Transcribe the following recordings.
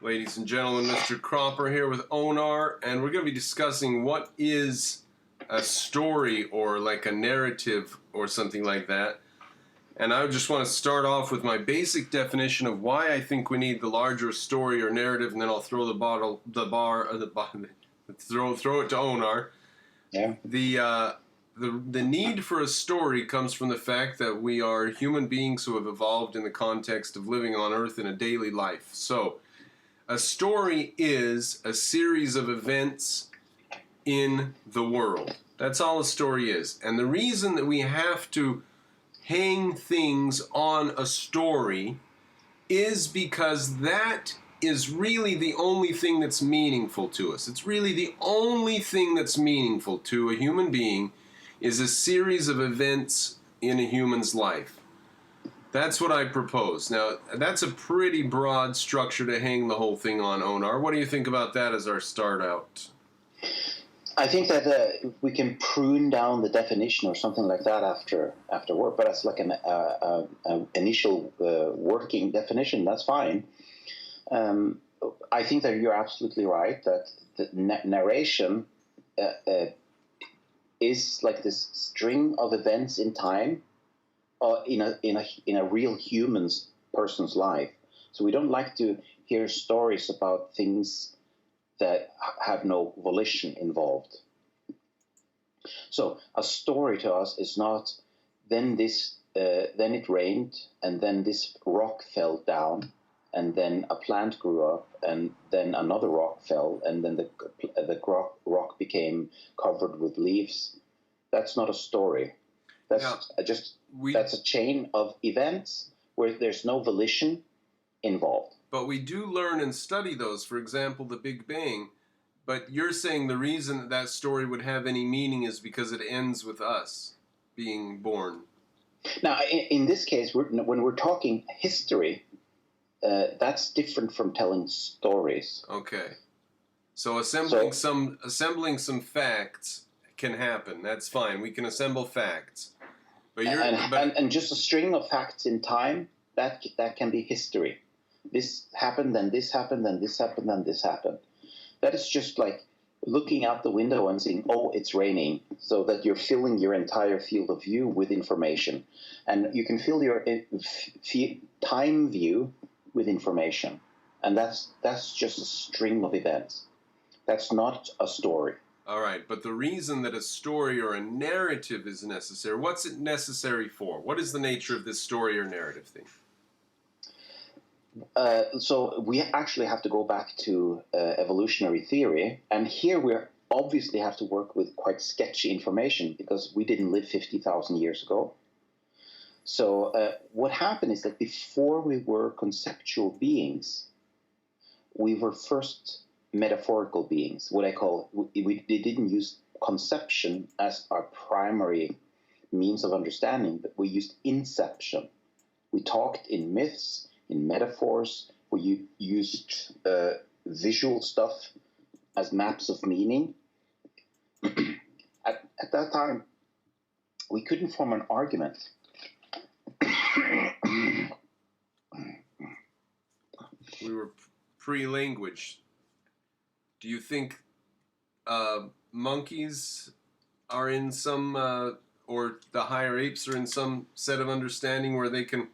Ladies and gentlemen, Mr. Cropper here with Onar, and we're going to be discussing what is a story or like a narrative or something like that. And I just want to start off with my basic definition of why I think we need the larger story or narrative, and then I'll throw throw it to Onar. Yeah. The need for a story comes from the fact that we are human beings who have evolved in the context of living on Earth in a daily life. So, a story is a series of events in the world. That's all a story is. And the reason that we have to hang things on a story is because that is really the only thing that's meaningful to us. It's really the only thing that's meaningful to a human being is a series of events in a human's life. That's what I propose. Now, that's a pretty broad structure to hang the whole thing on, Onar. What do you think about that as our start out? I think that we can prune down the definition or something like that after work, but that's like an initial working definition. That's fine. I think that you're absolutely right that the narration is like this string of events in time. In a real person's life. So we don't like to hear stories about things that have no volition involved. So a story to us is not then it rained and then this rock fell down and then a plant grew up and then another rock fell and then the rock became covered with leaves. That's not a story. That's that's a chain of events where there's no volition involved. But we do learn and study those. For example, the Big Bang. But you're saying the reason that story would have any meaning is because it ends with us being born. Now, in this case, when we're talking history, that's different from telling stories. Okay. So assembling some facts can happen. That's fine. We can assemble facts. But and just a string of facts in time, that can be history. This happened, then this happened, then this happened, then this happened. That is just like looking out the window and saying, oh, it's raining, so that you're filling your entire field of view with information. And you can fill your time view with information. And that's just a string of events. That's not a story. All right, but the reason that a story or a narrative is necessary, what's it necessary for? What is the nature of this story or narrative thing? So we actually have to go back to evolutionary theory, and here we obviously have to work with quite sketchy information because we didn't live 50,000 years ago. So what happened is that before we were conceptual beings, we were first metaphorical beings. What I call, we didn't use conception as our primary means of understanding, but we used inception. We talked in myths, in metaphors. We used visual stuff as maps of meaning. At that time, we couldn't form an argument. We were pre-language. Do you think monkeys are in some, or the higher apes are in some set of understanding where they can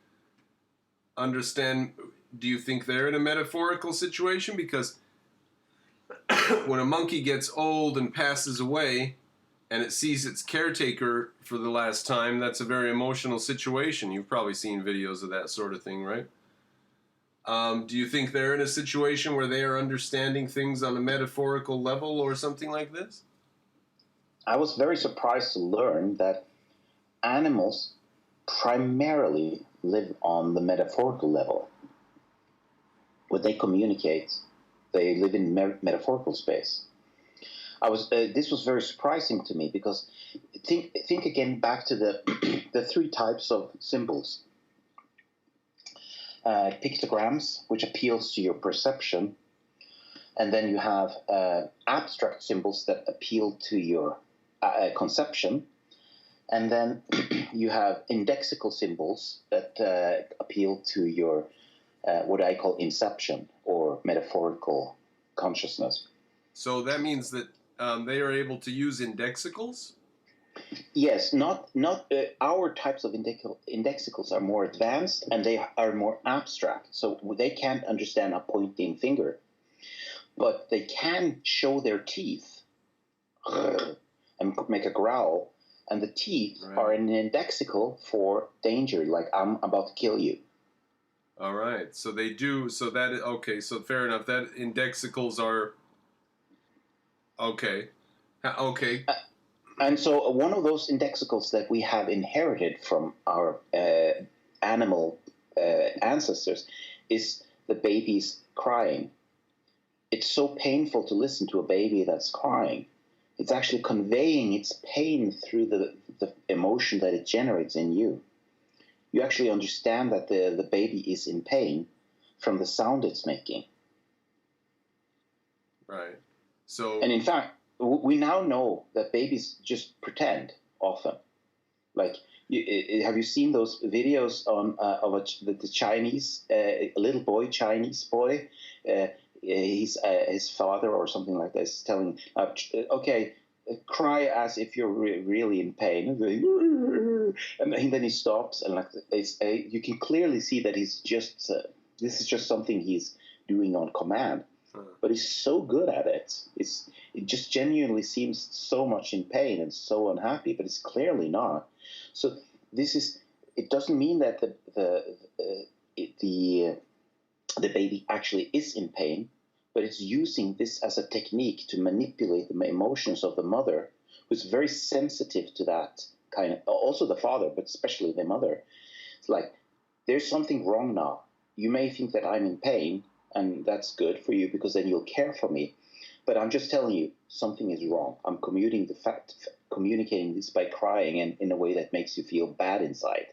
understand? Do you think they're in a metaphorical situation? Because when a monkey gets old and passes away and it sees its caretaker for the last time, that's a very emotional situation. You've probably seen videos of that sort of thing, right? Do you think they're in a situation where they are understanding things on a metaphorical level or something like this? I was very surprised to learn that animals primarily live on the metaphorical level. When they communicate, they live in metaphorical space. This was very surprising to me because think again back to the three types of symbols. Pictograms, which appeals to your perception, and then you have abstract symbols that appeal to your conception, and then you have indexical symbols that appeal to your what I call inception. or metaphorical consciousness. So that means that they are able to use indexicals? Yes, not our types of indexicals are more advanced and they are more abstract. So they can't understand a pointing finger, but they can show their teeth and make a growl. And the teeth are an indexical for danger, like I'm about to kill you. All right. So they do. So that okay. So fair enough. That indexicals are okay. Okay. And so one of those indexicals that we have inherited from our animal ancestors is the baby's crying. It's so painful to listen to a baby that's crying. It's actually conveying its pain through the emotion that it generates in you. You actually understand that the baby is in pain from the sound it's making. Right. So. And in fact, we now know that babies just pretend often. Like, have you seen those videos on of the Chinese, a little boy, Chinese boy? His father or something like this is telling, okay, cry as if you're really in pain, and then he stops, and you can clearly see that he's just this is just something he's doing on command. But he's so good at it. It just genuinely seems so much in pain and so unhappy, but it's clearly not. So it doesn't mean that the baby actually is in pain, but it's using this as a technique to manipulate the emotions of the mother, who's very sensitive to that kind of, also the father, but especially the mother. It's like, there's something wrong now. You may think that I'm in pain, and that's good for you because then you'll care for me. But I'm just telling you, something is wrong. I'm communicating this by crying and in a way that makes you feel bad inside.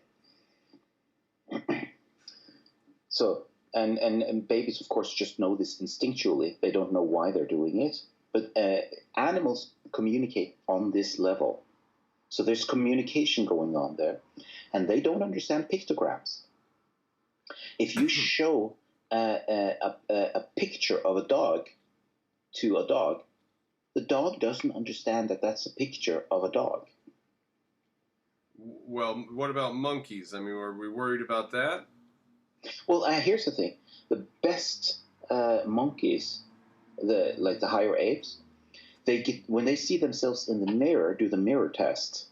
So, and babies, of course, just know this instinctually. They don't know why they're doing it. But animals communicate on this level. So there's communication going on there. And they don't understand pictograms. If you show a picture of a dog to a dog, the dog doesn't understand that that's a picture of a dog. Well, what about monkeys? I mean, are we worried about that? Well, here's the thing: the best monkeys, the higher apes, when they see themselves in the mirror, do the mirror test.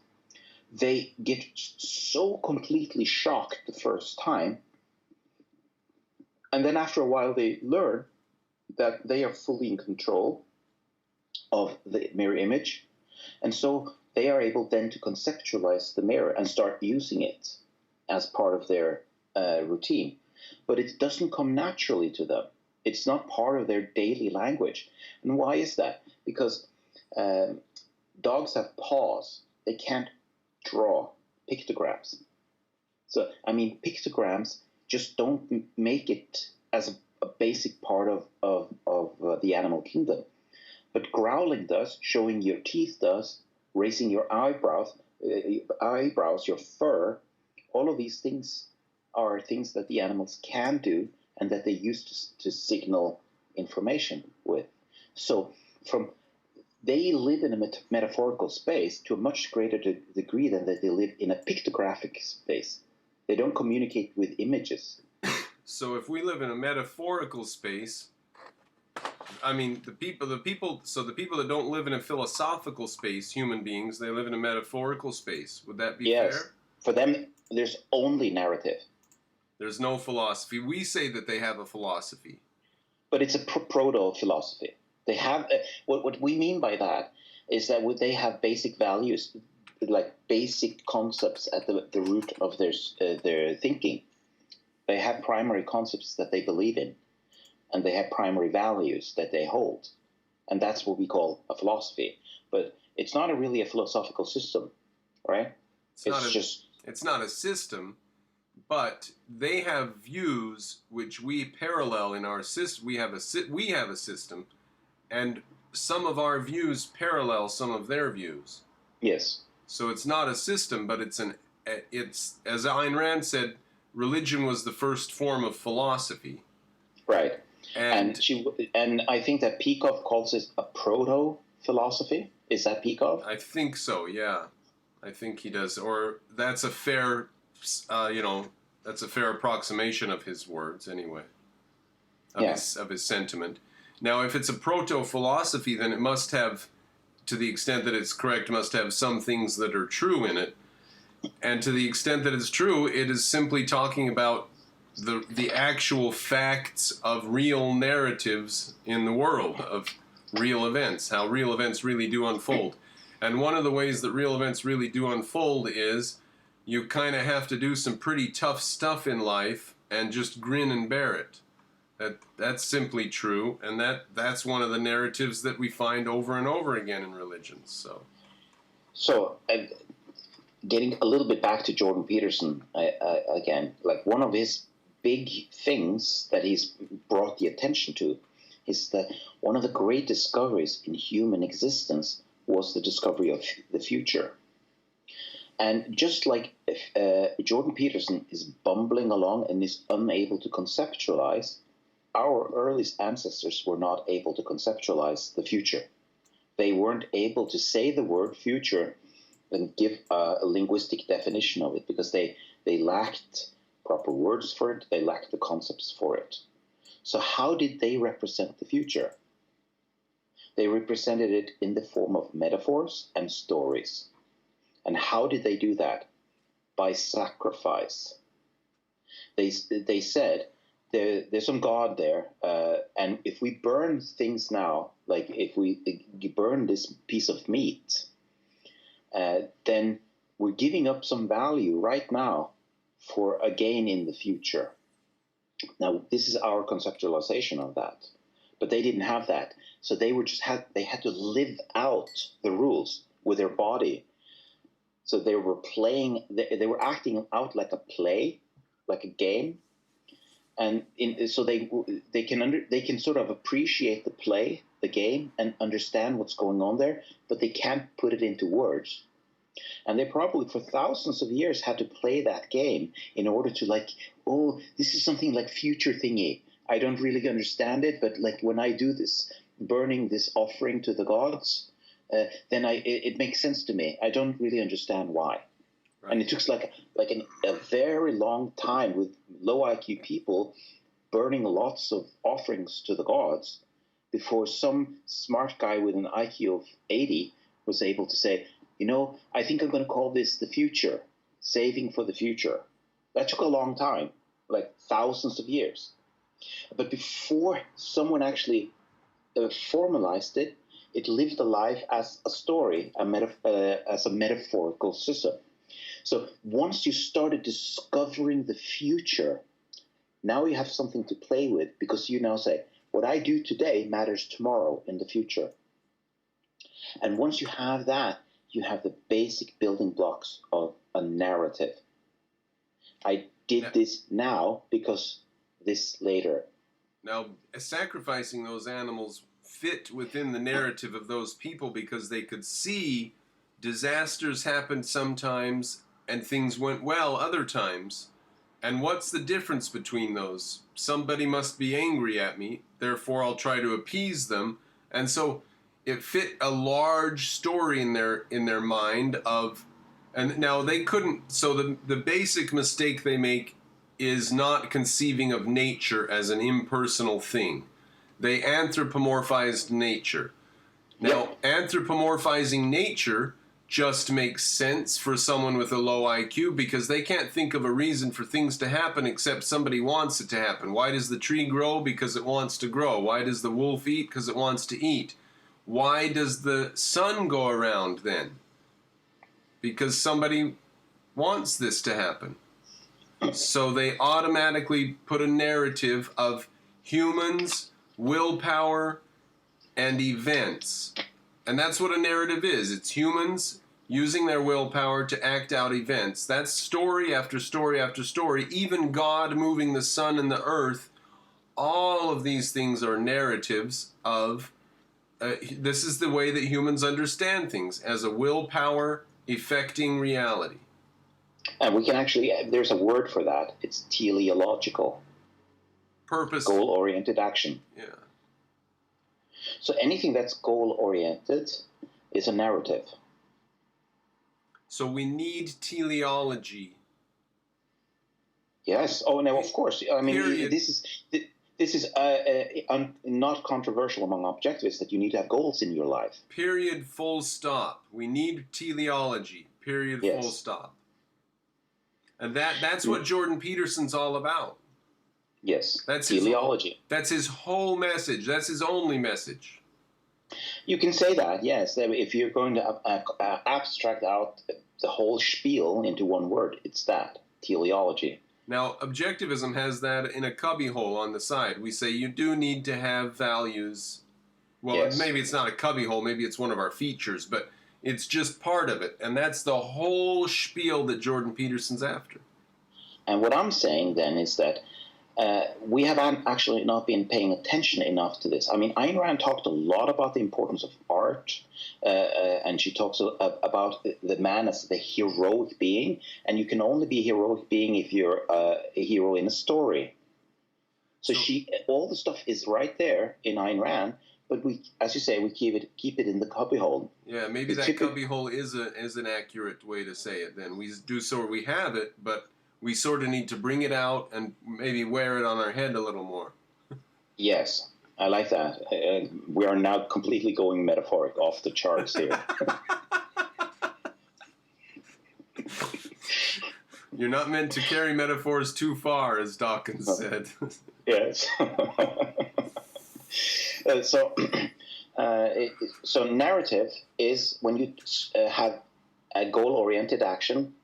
They get so completely shocked the first time, and then after a while they learn that they are fully in control of the mirror image, and so they are able then to conceptualize the mirror and start using it as part of their routine. But it doesn't come naturally to them. It's not part of their daily language. And why is that? Because dogs have paws. They can't draw pictograms. So, I mean, pictograms just don't make it as a basic part of the animal kingdom. But growling does, showing your teeth does, raising your eyebrows, your fur, all of these things are things that the animals can do and that they use to signal information with. So they live in a metaphorical space to a much greater degree than that they live in a pictographic space. They don't communicate with images. So if we live in a metaphorical space, I mean, the people that don't live in a philosophical space, human beings, they live in a metaphorical space. Would that be fair? For them, there's only narrative. There's no philosophy. We say that they have a philosophy. But it's a proto-philosophy. They have, what we mean by that is that they have basic values, like basic concepts at the root of their thinking. They have primary concepts that they believe in, and they have primary values that they hold. And that's what we call a philosophy. But it's not really a philosophical system, right? It's not a system, but they have views which we parallel in our system. We have a system, and some of our views parallel some of their views. Yes. So it's not a system, but it's as Ayn Rand said, religion was the first form of philosophy. Right. And And I think that Peikoff calls it a proto-philosophy. Is that Peikoff? I think so, yeah. I think he does. Or that's a fair, that's a fair approximation of his words, anyway, of his sentiment. Now, if it's a proto-philosophy, then it must have, to the extent that it's correct, must have some things that are true in it. And to the extent that it's true, it is simply talking about the actual facts of real narratives in the world, of real events, how real events really do unfold. And one of the ways that real events really do unfold is you kind of have to do some pretty tough stuff in life and just grin and bear it. That's simply true, and that's one of the narratives that we find over and over again in religions. So getting a little bit back to Jordan Peterson again, like one of his big things that he's brought the attention to is that one of the great discoveries in human existence was the discovery of the future. And just like Jordan Peterson is bumbling along and is unable to conceptualize, our earliest ancestors were not able to conceptualize the future. They weren't able to say the word future and give a linguistic definition of it because they lacked proper words for it, they lacked the concepts for it. So how did they represent the future? They represented it in the form of metaphors and stories. And how did they do that? By sacrifice. They said, there's some God there, and if we burn things now, like if we burn this piece of meat, then we're giving up some value right now for a gain in the future. Now, this is our conceptualization of that, but they didn't have that, so they had to live out the rules with their body. So they were playing, they were acting out like a play, like a game, and so they can sort of appreciate the play, the game, and understand what's going on there, but they can't put it into words. And they probably for thousands of years had to play that game in order to like, oh, this is something like future thingy. I don't really understand it, but like when I do this, burning this offering to the gods, then it makes sense to me. I don't really understand why. Right. And it took a very long time with low IQ people burning lots of offerings to the gods before some smart guy with an IQ of 80 was able to say, I think I'm going to call this the future, saving for the future. That took a long time, like thousands of years. But before someone actually formalized it, it lived a life as a story, as a metaphorical system. So once you started discovering the future, now you have something to play with because you now say, what I do today matters tomorrow in the future. And once you have that, you have the basic building blocks of a narrative. I did this now because this later. Now, sacrificing those animals fit within the narrative of those people because they could see disasters happened sometimes and things went well other times. And what's the difference between those? Somebody must be angry at me, therefore I'll try to appease them. And so it fit a large story in their mind of, and now they couldn't, so the basic mistake they make is not conceiving of nature as an impersonal thing. They anthropomorphized nature. Now, anthropomorphizing nature just makes sense for someone with a low IQ because they can't think of a reason for things to happen except somebody wants it to happen. Why does the tree grow? Because it wants to grow. Why does the wolf eat? Because it wants to eat. Why does the sun go around then? Because somebody wants this to happen. So they automatically put a narrative of humans, willpower, and events. And that's what a narrative is. It's humans using their willpower to act out events. That's story after story after story. Even God moving the sun and the earth. All of these things are narratives of this is the way that humans understand things, as a willpower affecting reality. And we can actually, there's a word for that. It's teleological. Purpose. Goal-oriented action. Yeah. So anything that's goal-oriented is a narrative. So we need teleology. Yes. Oh no, of course. I mean, Period. this is not controversial among objectivists that you need to have goals in your life. Period. Full stop. We need teleology. Period. Yes. Full stop. And that's what Jordan Peterson's all about. Yes. That's teleology. That's his whole message. That's his only message. You can say that, yes. If you're going to abstract out the whole spiel into one word, it's that, teleology. Now, objectivism has that in a cubbyhole on the side. We say you do need to have values. Well, yes. Maybe it's not a cubbyhole, maybe it's one of our features, but it's just part of it. And that's the whole spiel that Jordan Peterson's after. And what I'm saying then is that we have actually not been paying attention enough to this. I mean, Ayn Rand talked a lot about the importance of art, and she talks about the man as the heroic being, and you can only be a heroic being if you're a hero in a story. So all the stuff is right there in Ayn Rand, but we, as you say, we keep it in the cubbyhole. Yeah, maybe that cubbyhole is an accurate way to say it. Then we do so we have it, but we sort of need to bring it out and maybe wear it on our head a little more. Yes, I like that. We are now completely going metaphoric off the charts here. You're not meant to carry metaphors too far, as Dawkins said. Yes. So narrative is when you have a goal-oriented action,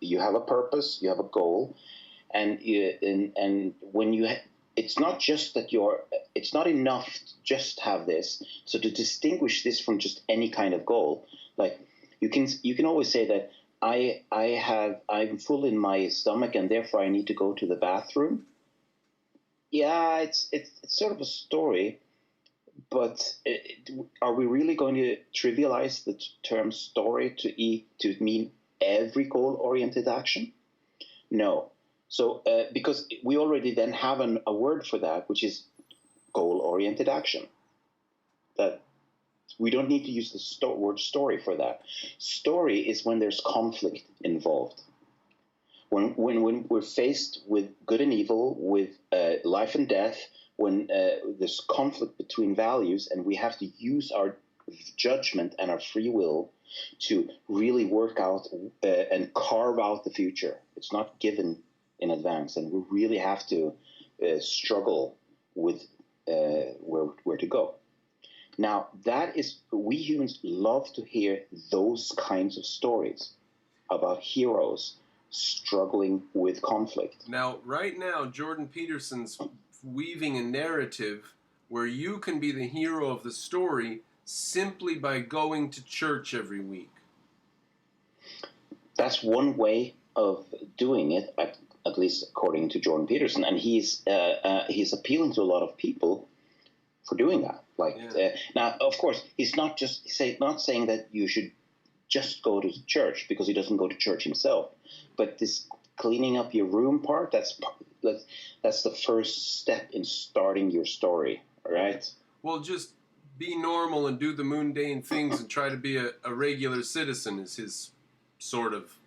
you have a purpose, you have a goal, and when you it's not just that it's not enough to just have this. So to distinguish this from just any kind of goal, like you can always say that I'm full in my stomach and therefore I need to go to the bathroom. Yeah, it's sort of a story, but are we really going to trivialize the term story to mean every goal-oriented action? No. So because we already then have a word for that, which is goal-oriented action. That we don't need to use the word story for that. Story is when there's conflict involved. When we're faced with good and evil, with life and death, when there's conflict between values, and we have to use our judgment and our free will to really work out and carve out the future. It's not given in advance, and we really have to struggle with where to go. Now, we humans love to hear those kinds of stories about heroes struggling with conflict. Now, right now, Jordan Peterson's weaving a narrative where you can be the hero of the story simply by going to church every week. That's one way of doing it, at least according to Jordan Peterson, and he's appealing to a lot of people for doing that. Now, of course, he's not saying that you should just go to church, because he doesn't go to church himself. But this cleaning up your room part, that's the first step in starting your story, right? Well, just be normal and do the mundane things and try to be a regular citizen is his sort of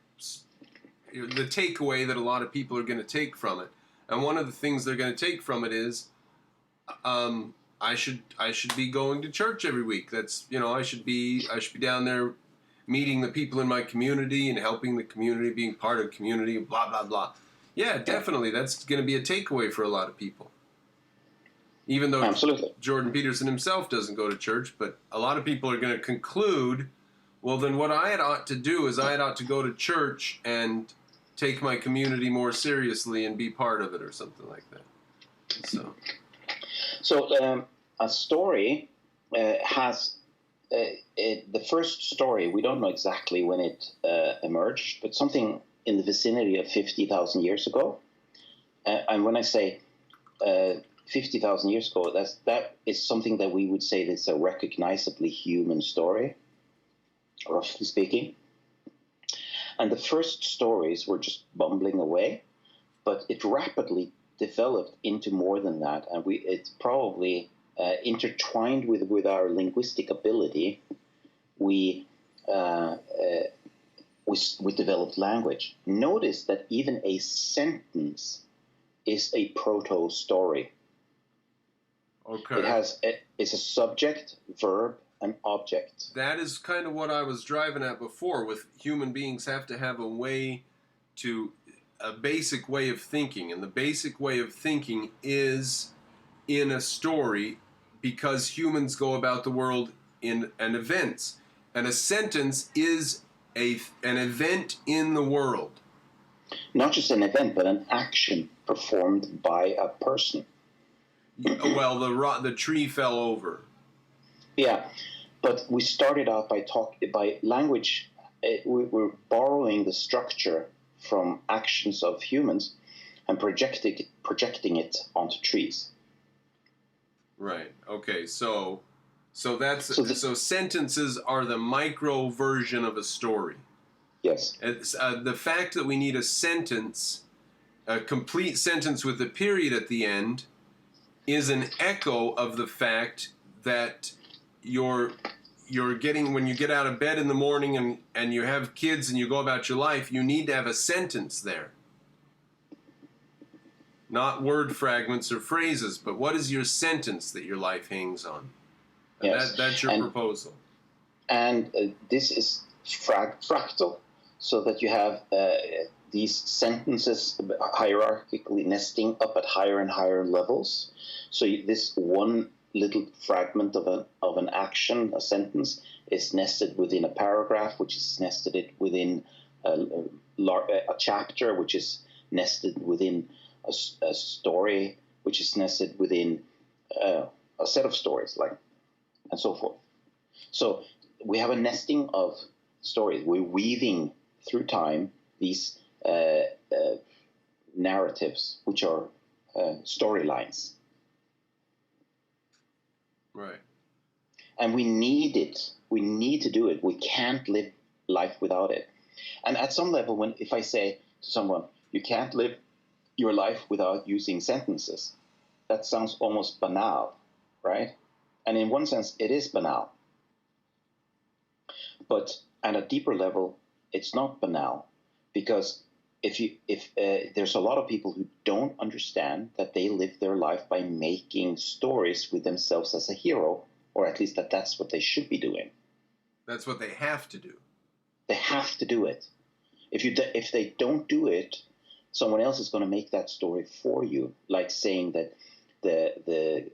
the takeaway that a lot of people are going to take from it. And one of the things they're going to take from it is I should be going to church every week. That's, I should be down there meeting the people in my community and helping the community, being part of the community, blah, blah, blah. Yeah, definitely. That's going to be a takeaway for a lot of people. Even though Absolutely. Jordan Peterson himself doesn't go to church, but a lot of people are going to conclude, well, then what I ought to do is I ought to go to church and take my community more seriously and be part of it or something like that. So a story has... the first story, we don't know exactly when it emerged, but something in the vicinity of 50,000 years ago. And when I say 50,000 years ago, that is something that we would say that's a recognizably human story, roughly speaking. And the first stories were just bumbling away, but it rapidly developed into more than that, and it's probably intertwined with our linguistic ability. We, uh, uh, we developed language. Notice that even a sentence is a proto-story. Okay. It's a subject, verb, and object. That is kind of what I was driving at before. With human beings, have to have a basic way of thinking, and the basic way of thinking is in a story, because humans go about the world in an events, and a sentence is an event in the world. Not just an event, but an action performed by a person. Well, the tree fell over. Yeah, but we started out by language. We're borrowing the structure from actions of humans and projecting it onto trees. Right. Okay. So sentences are the micro version of a story. Yes. It's, the fact that we need a sentence, a complete sentence with a period at the end, is an echo of the fact that you're getting, when you get out of bed in the morning and you have kids and you go about your life, you need to have a sentence there. Not word fragments or phrases, but what is your sentence that your life hangs on? And yes. That's your proposal. And this is fractal, so that you have these sentences hierarchically nesting up at higher and higher levels. So this one little fragment of an action, a sentence, is nested within a paragraph, which is nested within a chapter, which is nested within a story, which is nested within a set of stories, and so forth. So we have a nesting of stories. We're weaving through time these narratives, which are storylines. Right. And we need it. We need to do it. We can't live life without it. And at some level, if I say to someone, you can't live your life without using sentences, that sounds almost banal, right? And in one sense, it is banal. But at a deeper level, it's not banal, because if there's a lot of people who don't understand that they live their life by making stories with themselves as a hero, or at least that's what they should be doing. That's what they have to do. They have to do it. If they don't do it, someone else is going to make that story for you, like saying that the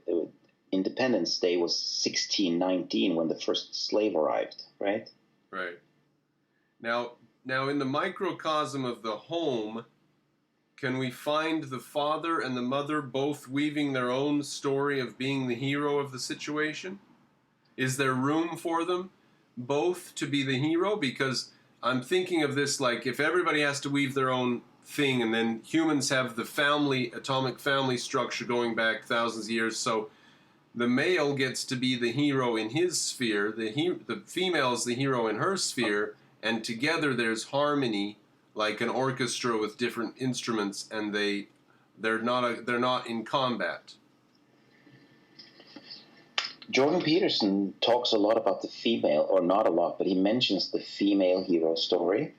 Independence Day was 1619 when the first slave arrived, right? Right. Now, in the microcosm of the home, can we find the father and the mother both weaving their own story of being the hero of the situation? Is there room for them both to be the hero? Because I'm thinking of this like, if everybody has to weave their own thing, and then humans have the atomic family structure going back thousands of years, so the male gets to be the hero in his sphere, the female is the hero in her sphere, and together there's harmony, like an orchestra with different instruments, and they're not in combat. Jordan Peterson talks a lot about the female, or not a lot, but he mentions the female hero story,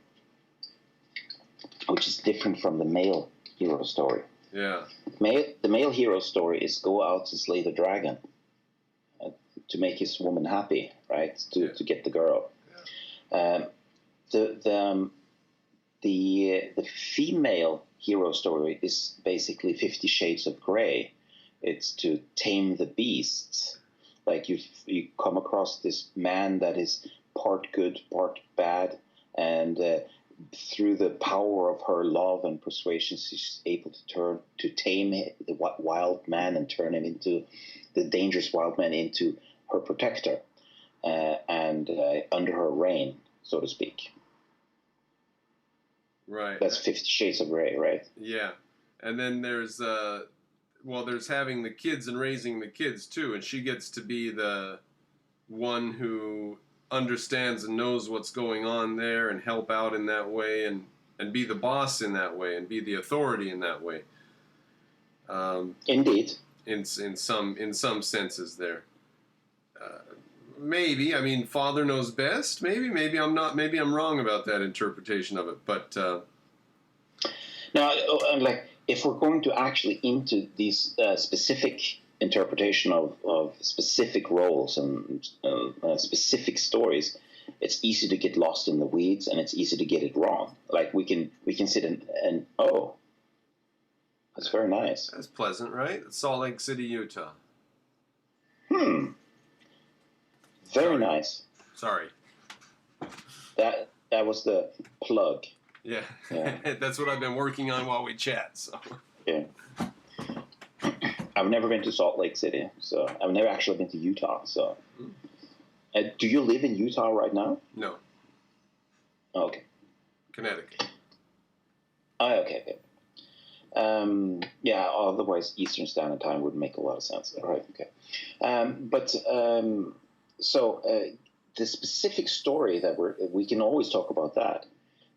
which is different from the male hero story. Yeah. The male hero story is go out to slay the dragon, to make his woman happy, right? To get the girl. Yeah. The female hero story is basically 50 Shades of Grey. It's to tame the beasts. Like you come across this man that is part good, part bad, and through the power of her love and persuasion, she's able to tame the wild man and turn him into the dangerous wild man into her protector, and under her reign, so to speak. Right. That's 50 Shades of Grey, right? Yeah, and then there's there's having the kids and raising the kids too, and she gets to be the one who understands and knows what's going on there and help out in that way, and be the boss in that way, and be the authority in that way. Indeed. In some senses there. Maybe, I mean, Father knows best. Maybe I'm not. Maybe I'm wrong about that interpretation of it. But now, like, if we're going to actually into these specific interpretation of specific roles and specific stories, it's easy to get lost in the weeds, and it's easy to get it wrong. Like we can sit and oh, that's very nice. That's pleasant, right? Salt Lake City, Utah. Very nice. Sorry. That was the plug. Yeah. That's what I've been working on while we chat. So. Yeah. I've never been to Salt Lake City, so I've never actually been to Utah. So, do you live in Utah right now? No. Oh, okay. Connecticut. Oh, okay. Yeah. Otherwise, Eastern Standard Time would make a lot of sense. All right. Okay. So the specific story that we can always talk about that,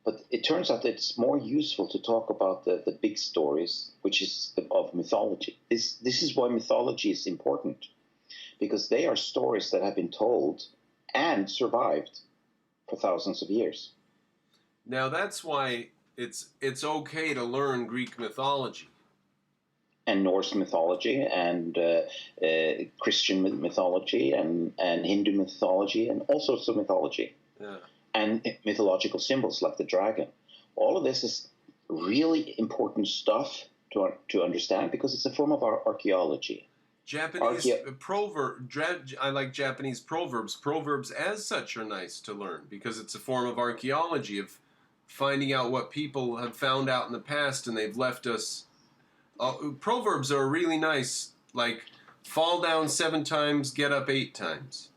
but it turns out that it's more useful to talk about the big stories, which is of mythology. This is why mythology is important, because they are stories that have been told and survived for thousands of years. Now that's why it's okay to learn Greek mythology. And Norse mythology, and Christian mythology, and Hindu mythology, and all sorts of mythology. Yeah. And mythological symbols like the dragon. All of this is really important stuff to understand, because it's a form of our archaeology. Japanese I like Japanese proverbs. Proverbs as such are nice to learn, because it's a form of archaeology, of finding out what people have found out in the past, and they've left us. Proverbs are really nice, like fall down 7 times, get up 8 times.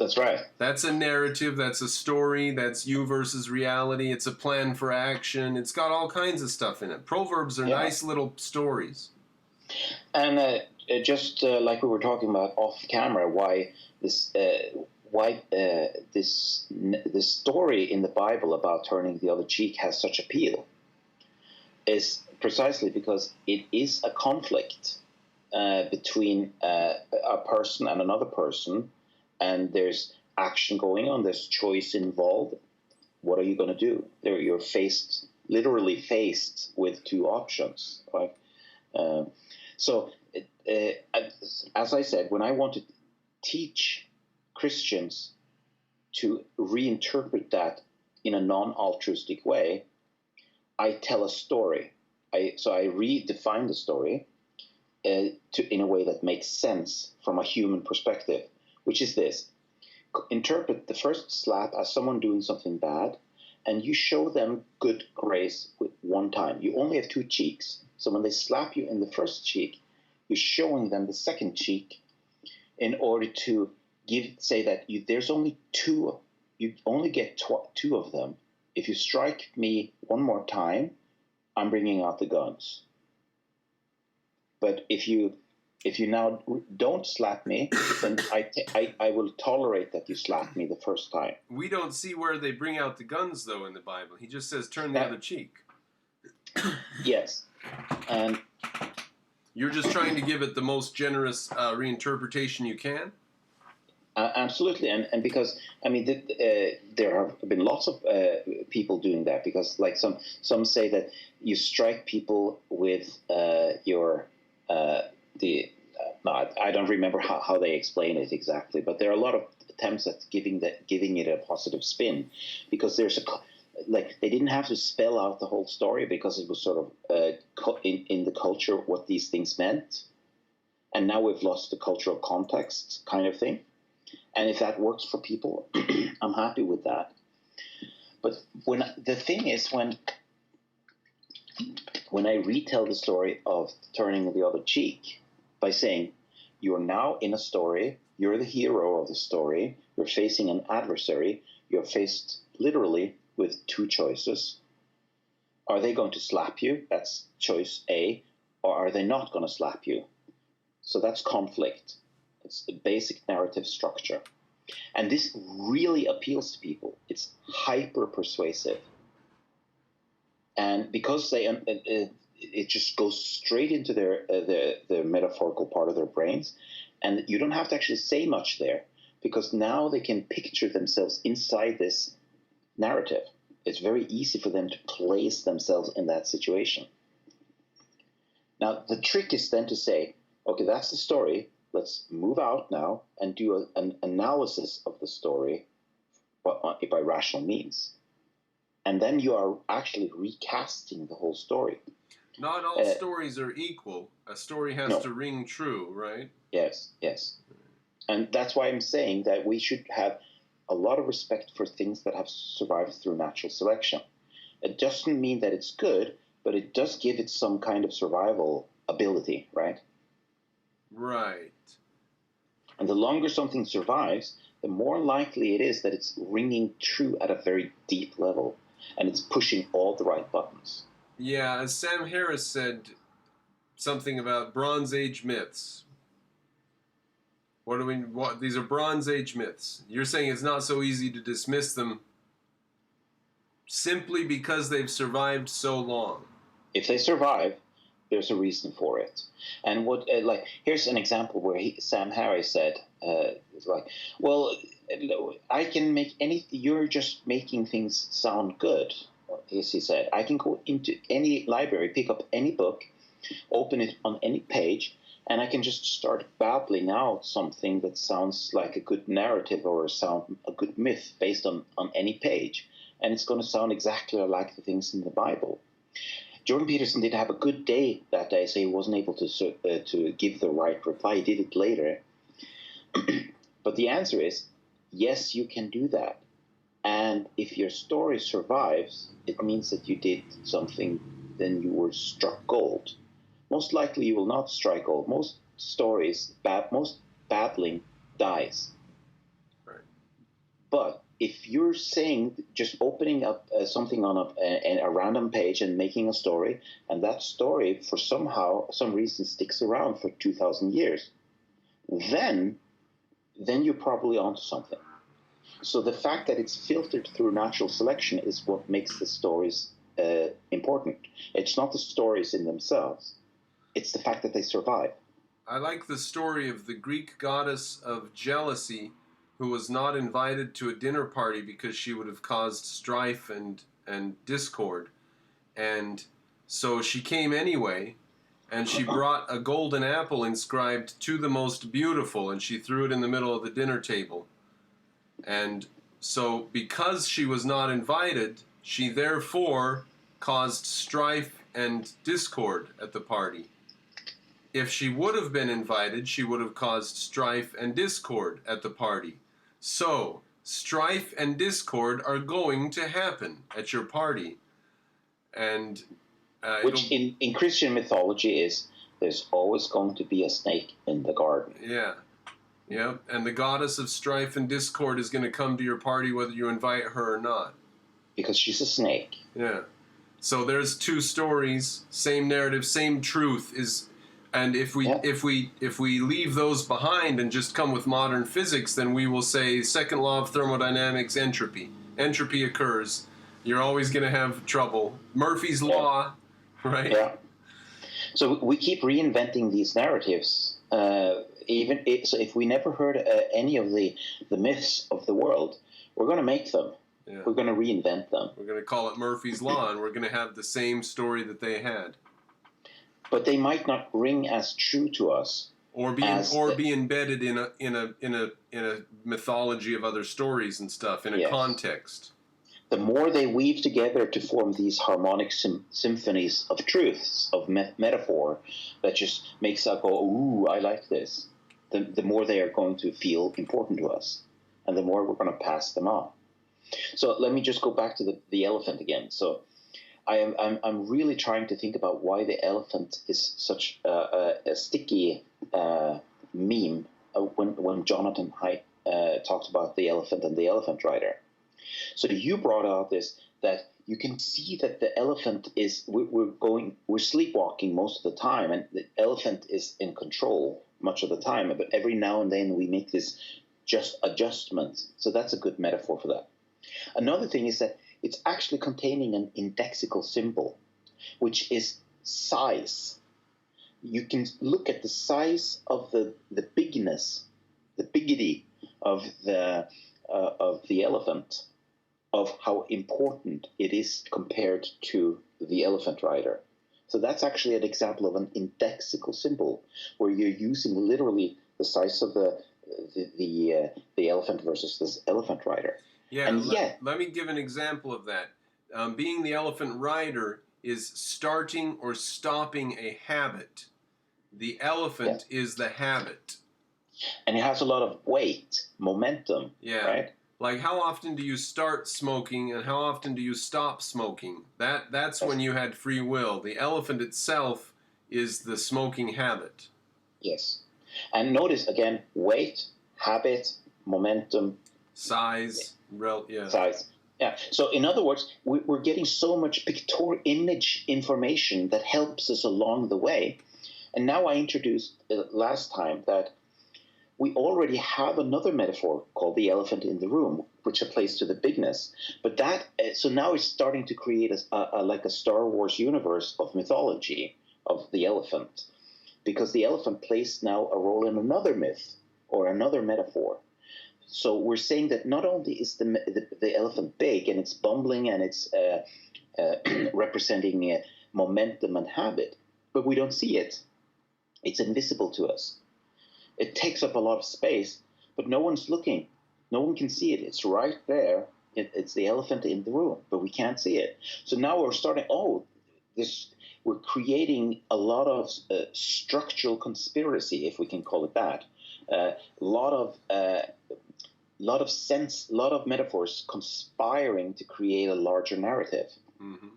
That's right. That's a narrative, that's a story, that's you versus reality, it's a plan for action, it's got all kinds of stuff in it. Proverbs are nice little stories. And just like we were talking about off camera, why this story in the Bible about turning the other cheek has such appeal is precisely because it is a conflict between a person and another person, and there's action going on, there's choice involved. What are you going to do? You're literally faced with 2 options, right? So, as I said, when I want to teach Christians to reinterpret that in a non-altruistic way, I tell a story. So I redefine the story in a way that makes sense from a human perspective, which is this. Interpret the first slap as someone doing something bad, and you show them good grace with 1 time. You only have 2 cheeks. So when they slap you in the first cheek, you're showing them the second cheek in order to say that there's only 2. You only get 2 of them. If you strike me 1 more time, I'm bringing out the guns. But if you now don't slap me, then I will tolerate that you slap me the first time. We don't see where they bring out the guns, though, in the Bible. He just says, turn the other cheek. Yes. And you're just trying to give it the most generous reinterpretation you can? Absolutely. And because, I mean, there have been lots of people doing that, because, like, some say that you strike people with I don't remember how they explain it exactly, but there are a lot of attempts at giving it a positive spin, because there's they didn't have to spell out the whole story, because it was sort of in the culture what these things meant, and now we've lost the cultural context kind of thing. And if that works for people, I'm happy with that. But the thing is, when I retell the story of turning the other cheek by saying, you're now in a story, you're the hero of the story, you're facing an adversary, you're faced literally with 2 choices. Are they going to slap you? That's choice A. Or are they not going to slap you? So that's conflict. It's the basic narrative structure. And this really appeals to people. It's hyper persuasive. And because it just goes straight into the metaphorical part of their brains, and you don't have to actually say much there, because now they can picture themselves inside this narrative. It's very easy for them to place themselves in that situation. Now, the trick is then to say, okay, that's the story. Let's move out now and do an analysis of the story by rational means. And then you are actually recasting the whole story. Not all stories are equal. A story has to ring true, right? Yes, yes. And that's why I'm saying that we should have a lot of respect for things that have survived through natural selection. It doesn't mean that it's good, but it does give it some kind of survival ability, right? Right. And the longer something survives, the more likely it is that it's ringing true at a very deep level, and it's pushing all the right buttons. Yeah, as Sam Harris said something about Bronze Age myths. What these are Bronze Age myths. You're saying it's not so easy to dismiss them simply because they've survived so long. If they survive, there's a reason for it. And what, here's an example where Sam Harris said, well, I can make you're just making things sound good. As he said, I can go into any library, pick up any book, open it on any page, and I can just start babbling out something that sounds like a good narrative or a good myth based on any page. And it's going to sound exactly like the things in the Bible. Jordan Peterson did have a good day that day, so he wasn't able to give the right reply. He did it later. But the answer is, yes, you can do that. And if your story survives, it means that you did something, then you were struck gold. Most likely you will not strike gold. Most stories, most babbling dies. Right. But if you're saying, just opening up something on a random page and making a story, and that story for some reason sticks around for 2,000 years, then you're probably onto something. So the fact that it's filtered through natural selection is what makes the stories important. It's not the stories in themselves. It's the fact that they survive. I like the story of the Greek goddess of jealousy who was not invited to a dinner party because she would have caused strife and discord. And so she came anyway, and she brought a golden apple inscribed "To the Most Beautiful," and she threw it in the middle of the dinner table. And so because she was not invited, she therefore caused strife and discord at the party. If she would have been invited, she would have caused strife and discord at the party. So, strife and discord are going to happen at your party. And which in Christian mythology is, there's always going to be a snake in the garden. Yeah. Yeah, and the goddess of strife and discord is going to come to your party whether you invite her or not. Because she's a snake. Yeah. So there's two stories, same narrative, same truth and if we leave those behind and just come with modern physics, then we will say second law of thermodynamics, entropy. Entropy occurs. You're always going to have trouble. Murphy's law, right? Yeah. So we keep reinventing these narratives. So if we never heard any of the myths of the world, we're going to make them. Yeah. We're going to reinvent them. We're going to call it Murphy's Law, and we're going to have the same story that they had. But they might not ring as true to us, or be embedded in a mythology of other stories and stuff in a context. The more they weave together to form these harmonic symphonies of truths, of metaphor, that just makes us go, ooh, I like this, the more they are going to feel important to us, and the more we're going to pass them on. So let me just go back to the elephant again. So I'm really trying to think about why the elephant is such a sticky meme when Jonathan Haidt talked about the elephant and the elephant rider. So you brought out this, that you can see that the elephant is, we're sleepwalking most of the time, and the elephant is in control much of the time, but every now and then we make this just adjustment. So that's a good metaphor for that. Another thing is that it's actually containing an indexical symbol, which is size. You can look at the size of the bigness, the biggity of the elephant, of how important it is compared to the elephant rider. So that's actually an example of an indexical symbol, where you're using literally the size of the elephant versus this elephant rider. Yeah, and let me give an example of that. Being the elephant rider is starting or stopping a habit. The elephant is the habit. And it has a lot of weight, momentum, right? Like, how often do you start smoking and how often do you stop smoking? That's when you had free will. The elephant itself is the smoking habit. Yes. And notice, again, weight, habit, momentum. Size. Size. Yeah. So in other words, we're getting so much pictorial image information that helps us along the way. And now I introduced last time that we already have another metaphor called the elephant in the room, which applies to the bigness. But so now it's starting to create like a Star Wars universe of mythology of the elephant, because the elephant plays now a role in another myth or another metaphor. So we're saying that not only is the elephant big and it's bumbling and it's representing momentum and habit, but we don't see it. It's invisible to us. It takes up a lot of space, but no one's looking. No one can see it. It's right there. It's the elephant in the room, but we can't see it. So now we're starting, we're creating a lot of structural conspiracy, if we can call it that. A lot of sense, a lot of metaphors conspiring to create a larger narrative. Mm-hmm.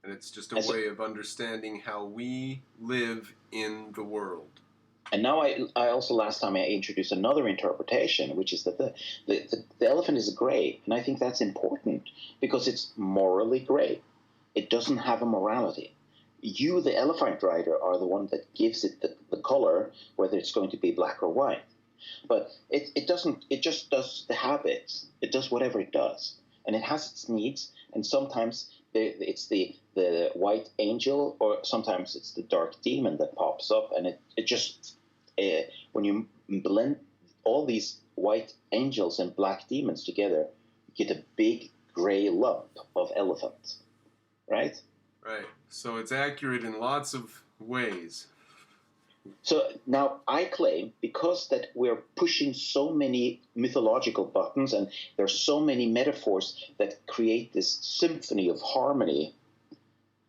And it's just a way of understanding how we live in the world. And now I also, last time I introduced another interpretation, which is that the elephant is gray. And I think that's important because it's morally gray. It doesn't have a morality. You, the elephant rider, are the one that gives it the color, whether it's going to be black or white. But it doesn't. It just does the habits. It does whatever it does. And it has its needs. And sometimes it's the white angel, or sometimes it's the dark demon that pops up. And it just, when you blend all these white angels and black demons together, you get a big gray lump of elephant. Right? Right. So it's accurate in lots of ways. So now I claim, because that we're pushing so many mythological buttons and there's so many metaphors that create this symphony of harmony,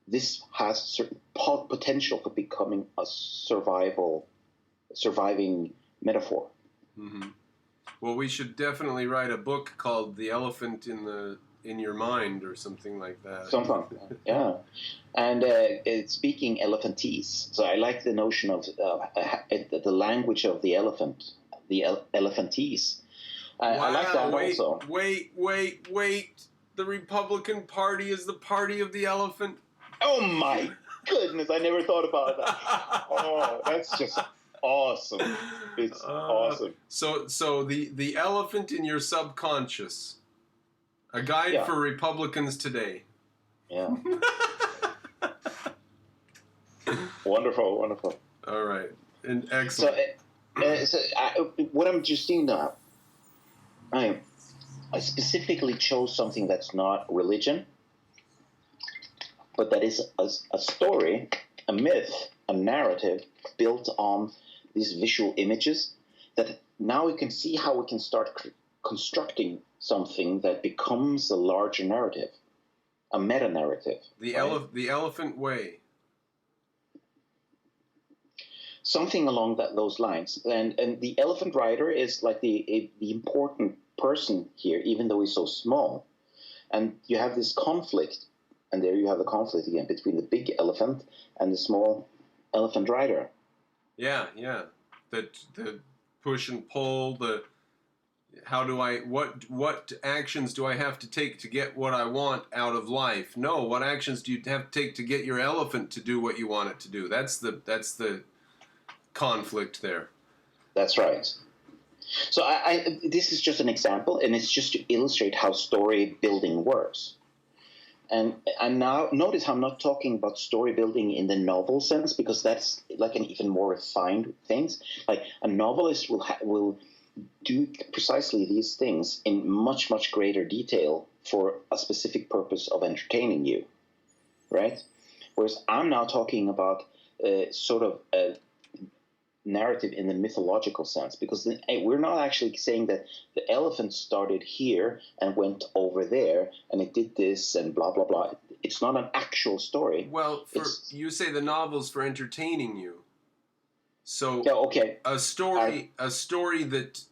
this has certain potential for becoming a surviving metaphor. Mm-hmm. Well, we should definitely write a book called "The Elephant in Your Mind" or something like that. Something, yeah. And speaking elephantese, so I like the notion of the language of the elephant, the elephantese. Wow, I like that also. Wait. The Republican Party is the party of the elephant? Oh my goodness, I never thought about that. Oh, that's just awesome. It's awesome. So the elephant in your subconscious. A guide for Republicans today. Yeah. Wonderful. All right. And excellent. What I'm just seeing now, I specifically chose something that's not religion, but that is a story, a myth, a narrative built on these visual images, that now we can see how we can start constructing something that becomes a larger narrative, a meta-narrative. The elephant way. Something along those lines. And the elephant rider is like the important person here, even though he's so small. And you have this conflict, and there you have the conflict again between the big elephant and the small elephant rider. Yeah. The push and pull, what actions do I have to take to get what I want out of life? No, what actions do you have to take to get your elephant to do what you want it to do? That's the conflict there. That's right. So this is just an example, and it's just to illustrate how story building works. And now notice how I'm not talking about story building in the novel sense, because that's like an even more refined things. Like a novelist will do precisely these things in much greater detail for a specific purpose of entertaining you, right? Whereas I'm now talking about sort of a narrative in the mythological sense, because we're not actually saying that the elephant started here and went over there and it did this and blah blah blah. It's not an actual story. Well, you say the novel's for entertaining you. So yeah, okay. A story that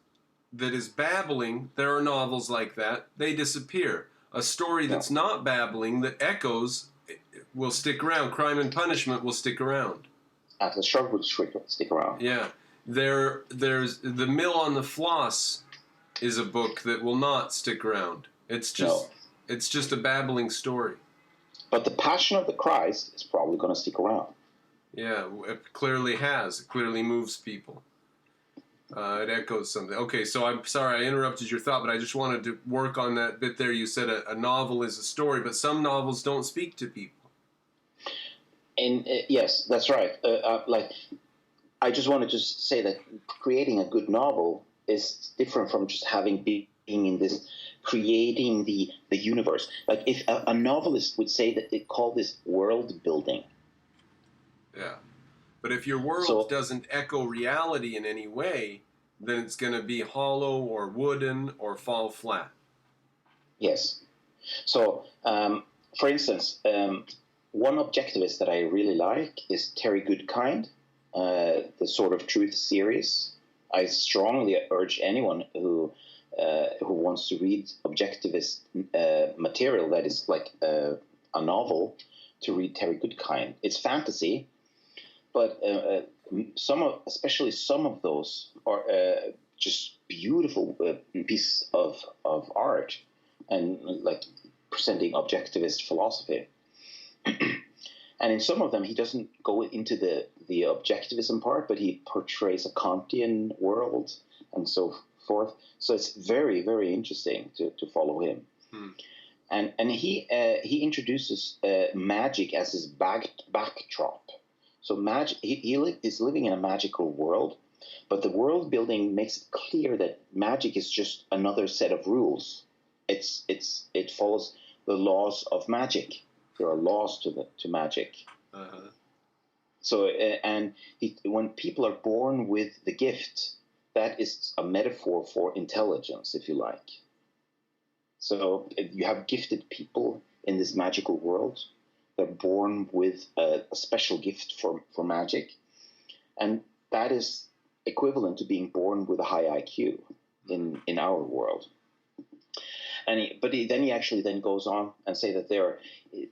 is babbling, there are novels like that, they disappear. A story that's not babbling, that echoes, will stick around. Crime and Punishment will stick around. Atlas Shrugged would stick around. Yeah. There's The Mill on the Floss is a book that will not stick around. It's just a babbling story. But The Passion of the Christ is probably going to stick around. Yeah, it clearly has. It clearly moves people. It echoes something. Okay, so I'm sorry I interrupted your thought, but I just wanted to work on that bit there. You said a novel is a story, but some novels don't speak to people. And yes, that's right. Like, I just wanted to say that creating a good novel is different from just being in this, creating the universe. Like if a novelist would say that they call this world building. Yeah. But if your world doesn't echo reality in any way, then it's going to be hollow or wooden or fall flat. Yes. So, for instance, one objectivist that I really like is Terry Goodkind, the Sword of Truth series. I strongly urge anyone who wants to read objectivist material that is like a novel to read Terry Goodkind. It's fantasy, but especially some of those are just beautiful pieces of art and like presenting objectivist philosophy. And in some of them, he doesn't go into the objectivism part, but he portrays a Kantian world and so forth. So it's very, very interesting to follow him. And he introduces magic as his backdrop. So magic, he is living in a magical world, but the world building makes it clear that magic is just another set of rules. It follows the laws of magic. There are laws to magic. Uh-huh. So when people are born with the gift, that is a metaphor for intelligence, if you like. So you have gifted people in this magical world. They're born with a special gift for magic, and that is equivalent to being born with a high IQ in our world. But then he actually then goes on and say that there are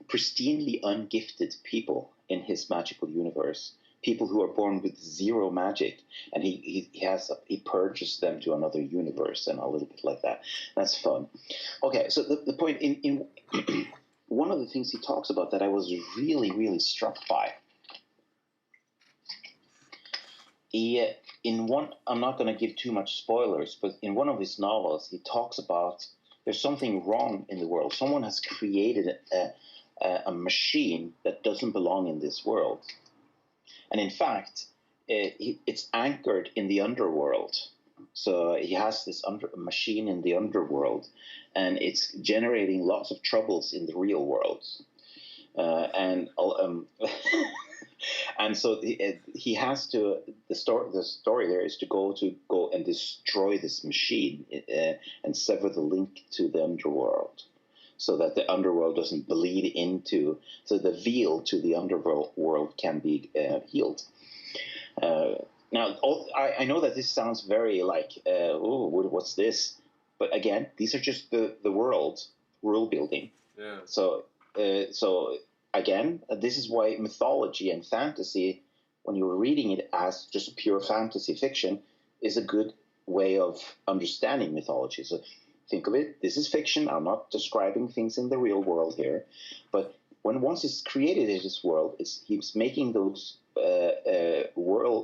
pristinely ungifted people in his magical universe, people who are born with zero magic, and he purges them to another universe and a little bit like that. That's fun. Okay, so the point in one of the things he talks about that I was really, really struck by, I'm not going to give too much spoilers, but in one of his novels, he talks about there's something wrong in the world. Someone has created a machine that doesn't belong in this world. And in fact, it's anchored in the underworld. So he has this machine in the underworld, and it's generating lots of troubles in the real world. And so he has to. The story there is to go and destroy this machine and sever the link to the underworld, so that the underworld doesn't bleed into. So the veil to the underworld can be healed. Now, I know that this sounds very like, what's this? But again, these are just the world rule building. Yeah. So again, this is why mythology and fantasy, when you're reading it as just pure fantasy fiction, is a good way of understanding mythology. So think of it, this is fiction. I'm not describing things in the real world here. But once it's created in this world, he's making those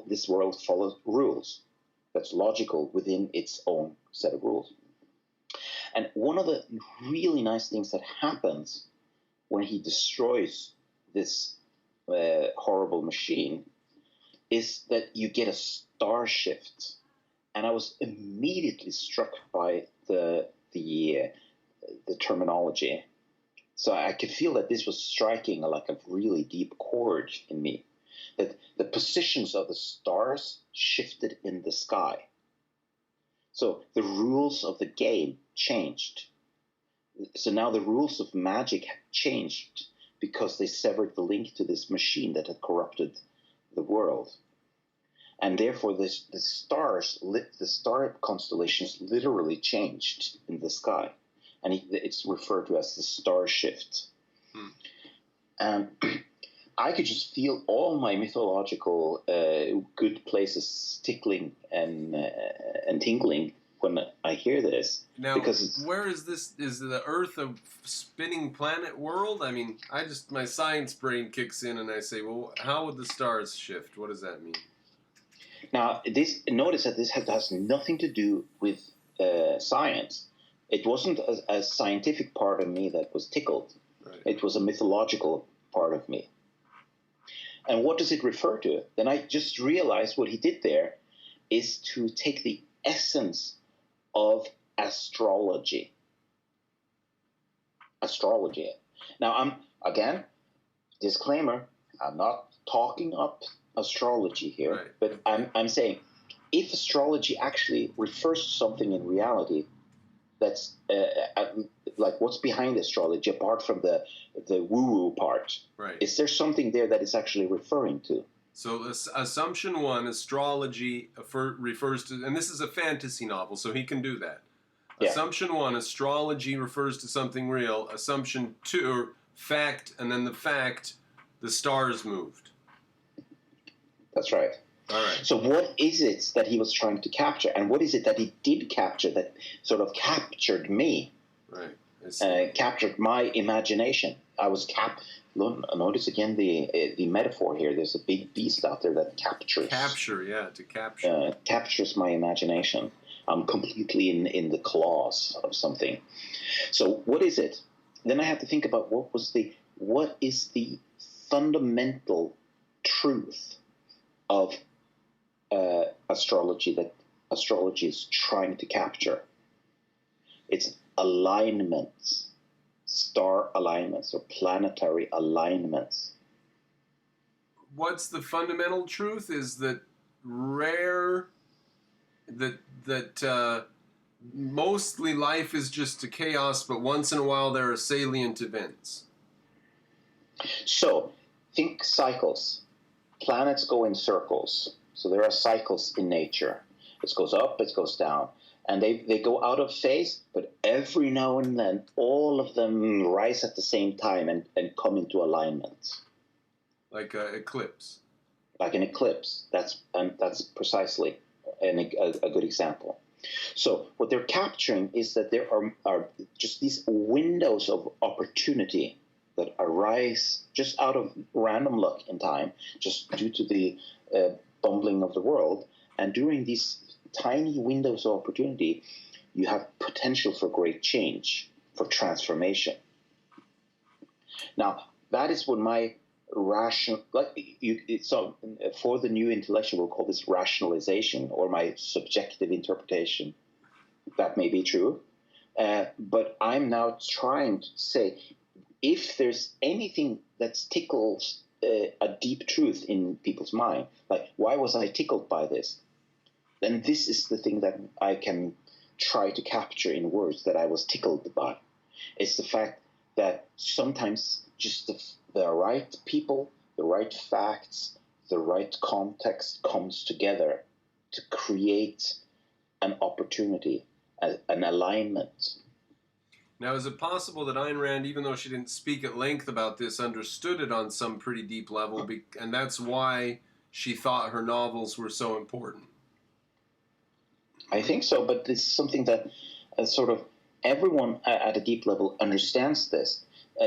this world follows rules that's logical within its own set of rules. And one of the really nice things that happens when he destroys this horrible machine is that you get a star shift. And I was immediately struck by the terminology. So I could feel that this was striking like a really deep chord in me, that the positions of the stars shifted in the sky. So the rules of the game changed. So now the rules of magic have changed because they severed the link to this machine that had corrupted the world. And therefore the star constellations literally changed in the sky. And it's referred to as the star shift. And I could just feel all my mythological good places tickling and tingling when I hear this. Now, because where is this? Is the Earth a spinning planet world? I mean, my science brain kicks in and I say, well, how would the stars shift? What does that mean? Now, notice that this has nothing to do with science. It wasn't a scientific part of me that was tickled. Right. It was a mythological part of me. And what does it refer to? Then I just realized what he did there is to take the essence of astrology. Astrology. Now, disclaimer, I'm not talking up astrology here, right. but I'm saying if astrology actually refers to something in reality that's like what's behind astrology, apart from the woo-woo part, right. Is there something there that it's actually referring to? So assumption one, astrology refers to, and this is a fantasy novel, so he can do that. Yeah. Assumption one, astrology refers to something real. Assumption two, fact, and then the stars moved. That's right. All right. So what is it that he was trying to capture, and what is it that he did capture that sort of captured me? Right. Captured my imagination. I was Notice again the metaphor here. There's a big beast out there that captures. Captures my imagination. I'm completely in the claws of something. So what is it? Then I have to think about what is the fundamental truth of astrology that astrology is trying to capture. It's alignments, star alignments or planetary alignments. What's the fundamental truth is that mostly life is just a chaos, but once in a while there are salient events. So think cycles. Planets go in circles. So there are cycles in nature. It goes up, it goes down. And they go out of phase, but every now and then all of them rise at the same time and come into alignment. Like an eclipse. Like an eclipse. That's precisely a good example. So what they're capturing is that there are just these windows of opportunity that arise just out of random luck in time, just due to the bumbling of the world. And during these tiny windows of opportunity, you have potential for great change, for transformation. Now, that is what my so for the new intellectual, we'll call this rationalization, or my subjective interpretation. That may be true. But I'm now trying to say, if there's anything that tickles a deep truth in people's mind, like, why was I tickled by this? Then this is the thing that I can try to capture in words that I was tickled by. It's the fact that sometimes just the right people, the right facts, the right context comes together to create an opportunity, an alignment. Now, is it possible that Ayn Rand, even though she didn't speak at length about this, understood it on some pretty deep level, and that's why she thought her novels were so important? I think so, but it's something that sort of everyone at a deep level understands this.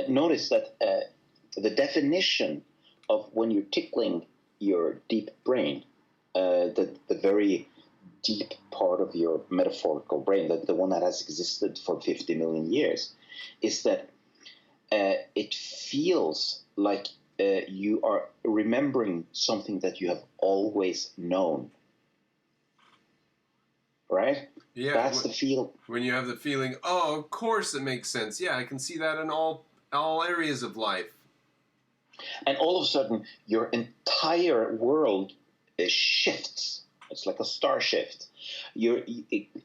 Notice that the definition of when you're tickling your deep brain, the very deep part of your metaphorical brain, the one that has existed for 50 million years, is that it feels like you are remembering something that you have always known. Right? Yeah. That's the feel. When you have the feeling, oh, of course it makes sense. Yeah, I can see that in all areas of life. And all of a sudden, your entire world shifts. It's like a star shift.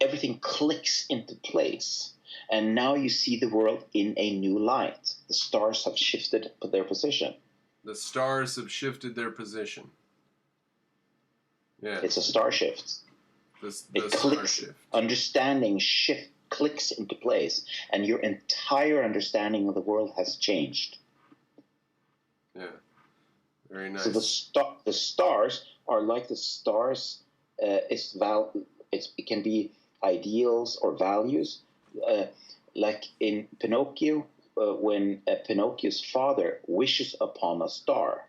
Everything clicks into place. And now you see the world in a new light. The stars have shifted their position. The stars have shifted their position. Yeah. It's a star shift. The star shift. Understanding clicks into place, and your entire understanding of the world has changed. Yeah, very nice. So the stars are like the stars. It can be ideals or values. Like in Pinocchio, when Pinocchio's father wishes upon a star.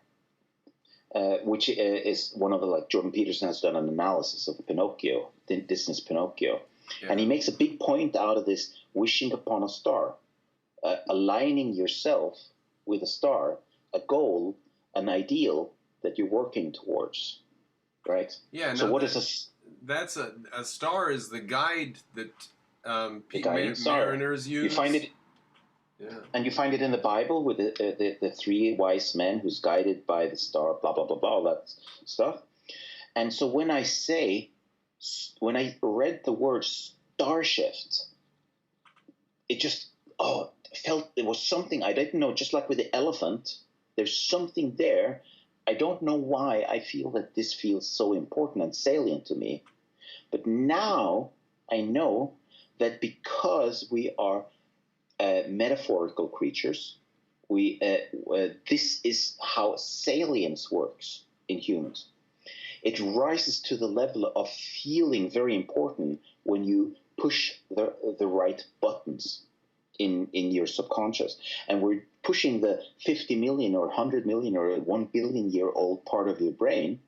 Which is one of the, like, Jordan Peterson has done an analysis of Pinocchio, Disney's Pinocchio. Yeah. And he makes a big point out of this wishing upon a star, aligning yourself with a star, a goal, an ideal that you're working towards, right? Yeah. So what is that's a star is the guide that mariners use. You find it. Yeah. And you find it in the Bible with the three wise men who's guided by the star, blah, blah, blah, blah, all that stuff. And so when I read the word star shift, it just, felt there was something I didn't know, just like with the elephant, there's something there. I don't know why I feel that this feels so important and salient to me. But now I know that because we are metaphorical creatures, this is how salience works in humans. It rises to the level of feeling very important when you push the right buttons in your subconscious. And we're pushing the 50 million or 100 million or 1 billion year old part of your brain,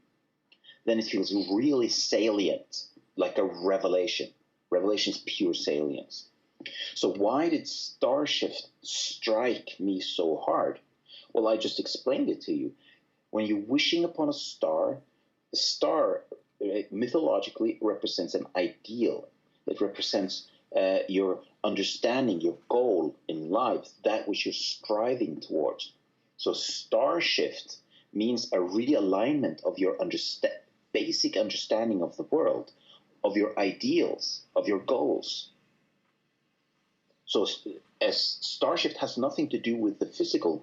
then it feels really salient, like a revelation. Revelation is pure salience. So why did star shift strike me so hard? Well, I just explained it to you. When you're wishing upon a star, the star mythologically represents an ideal. It represents your understanding, your goal in life, that which you're striving towards. So star shift means a realignment of your basic understanding of the world, of your ideals, of your goals. So as star shift has nothing to do with the physical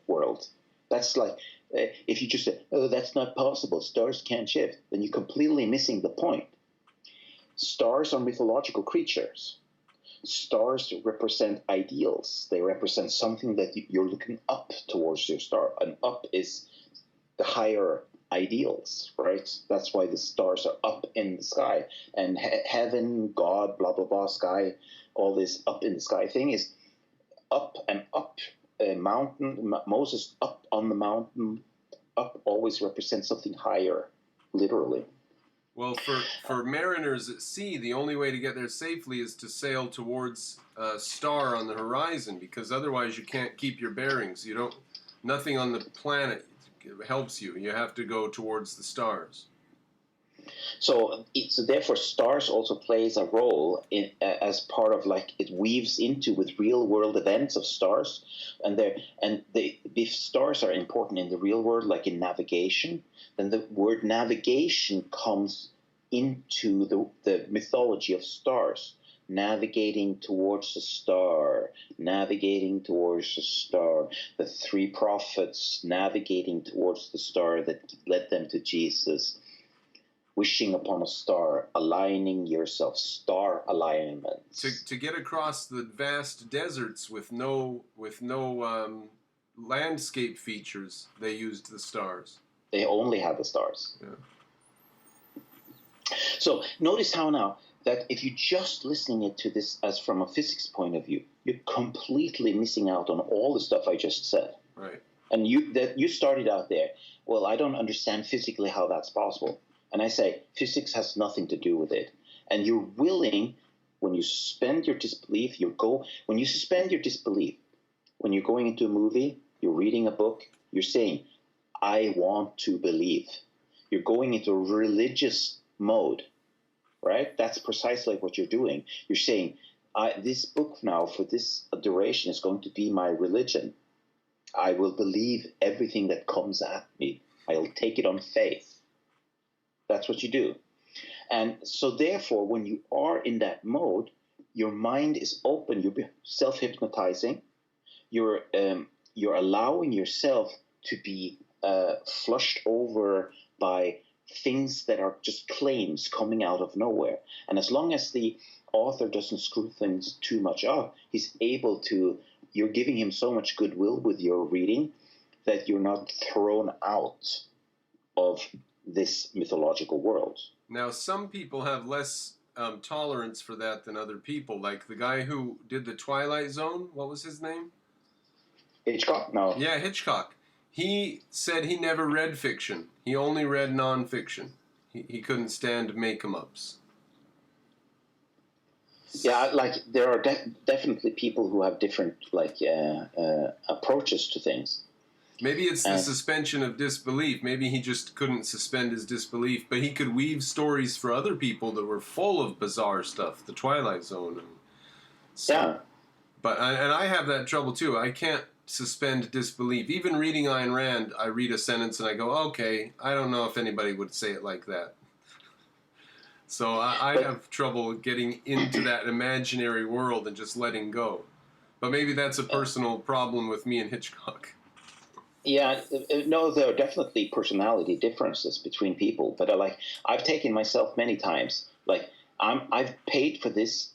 world. That's like, if you just say, oh, that's not possible, stars can't shift, then you're completely missing the point. Stars are mythological creatures. Stars represent ideals. They represent something that you're looking up towards your star. And up is the higher ideals, right? That's why the stars are up in the sky. And heaven, God, blah, blah, blah, sky, all this up in the sky thing is up and up. Mountain, Moses up on the mountain, up always represents something higher, literally. Well, for mariners at sea, the only way to get there safely is to sail towards a star on the horizon, because otherwise you can't keep your bearings. Nothing on the planet helps you. You have to go towards the stars. So therefore, stars also plays a role in as part of, like, it weaves into with real world events of stars, if stars are important in the real world, like in navigation, then the word navigation comes into the mythology of stars. Navigating towards the star, navigating towards the star. The three prophets navigating towards the star that led them to Jesus. Wishing upon a star, aligning yourself, star alignments. To get across the vast deserts with no landscape features, they used the stars. They only had the stars. Yeah. So notice how now that if you're just listening to this as from a physics point of view, you're completely missing out on all the stuff I just said. Right. And you started out there. Well, I don't understand physically how that's possible. And I say, physics has nothing to do with it. And you're willing, when you suspend your disbelief, when you suspend your disbelief, When you're going into a movie, you're reading a book, you're saying, I want to believe. You're going into a religious mode, right? That's precisely what you're doing. You're saying, this book now for this duration is going to be my religion. I will believe everything that comes at me. I'll take it on faith. That's what you do. And so therefore, when you are in that mode, your mind is open, you're self-hypnotizing, you're allowing yourself to be flushed over by things that are just claims coming out of nowhere. And as long as the author doesn't screw things too much up, he's able to, you're giving him so much goodwill with your reading that you're not thrown out of this mythological world. Now, some people have less tolerance for that than other people. Like the guy who did the Twilight Zone, what was his name? Hitchcock? No. Yeah, Hitchcock. He said he never read fiction. He only read nonfiction. He couldn't stand make-em-ups. Yeah, like there are definitely people who have different approaches to things. Maybe it's the suspension of disbelief. Maybe he just couldn't suspend his disbelief, but he could weave stories for other people that were full of bizarre stuff. The Twilight Zone. So, yeah. But I have that trouble too. I can't suspend disbelief. Even reading Ayn Rand, I read a sentence and I go, okay, I don't know if anybody would say it like that. So I have trouble getting into that imaginary world and just letting go. But maybe that's a personal problem with me and Hitchcock. Yeah, no, there are definitely personality differences between people. But I've taken myself many times. Like I've paid for this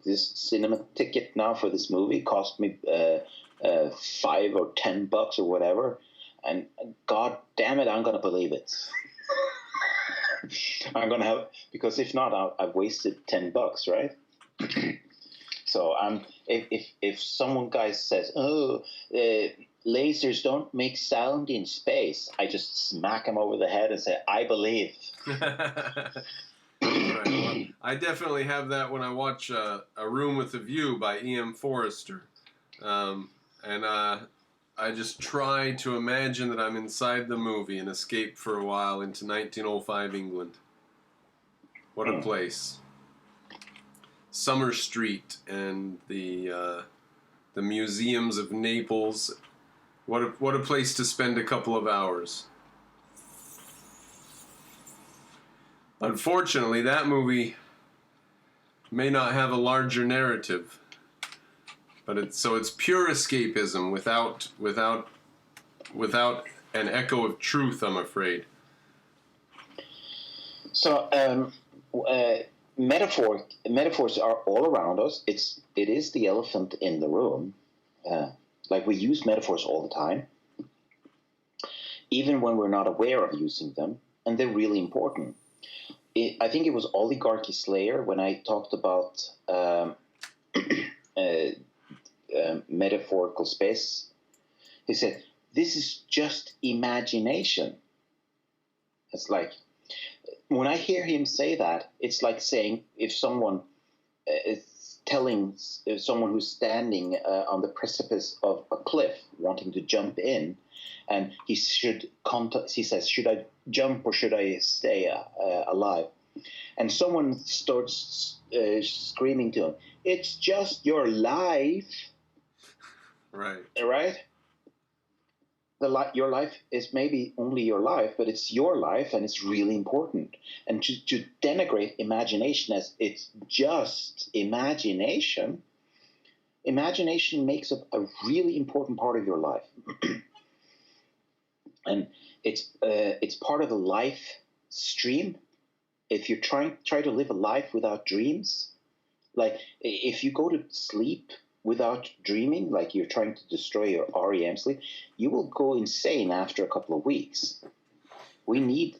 this cinema ticket now for this movie. Cost me $5 or $10 or whatever. And God damn it, I'm gonna believe it. I'm gonna have, because if not, I've wasted $10, right? So if someone guy says, lasers don't make sound in space, I just smack him over the head and say, I believe. Right. Well, I definitely have that when I watch A Room with a View by E.M. Forrester. I just try to imagine that I'm inside the movie and escape for a while into 1905 England. What a place. Summer Street and the museums of Naples. What a place to spend a couple of hours. Unfortunately, that movie may not have a larger narrative, but it's pure escapism without an echo of truth, I'm afraid. So metaphors are all around us. It is the elephant in the room. Like we use metaphors all the time, even when we're not aware of using them, and they're really important. I think it was Oligarchy Slayer when I talked about metaphorical space. He said, this is just imagination. It's like, when I hear him say that, it's like saying if someone is telling someone who's standing on the precipice of a cliff wanting to jump in, and he says, should I jump or should I stay alive? And someone starts screaming to him, it's just your life. Right. Right? Your life is maybe only your life, but it's your life and it's really important. And to denigrate imagination as it's just imagination, imagination makes up a really important part of your life. And it's part of the life stream. If you try to live a life without dreams, like if you go to sleep without dreaming, like you're trying to destroy your REM sleep, you will go insane after a couple of weeks. We need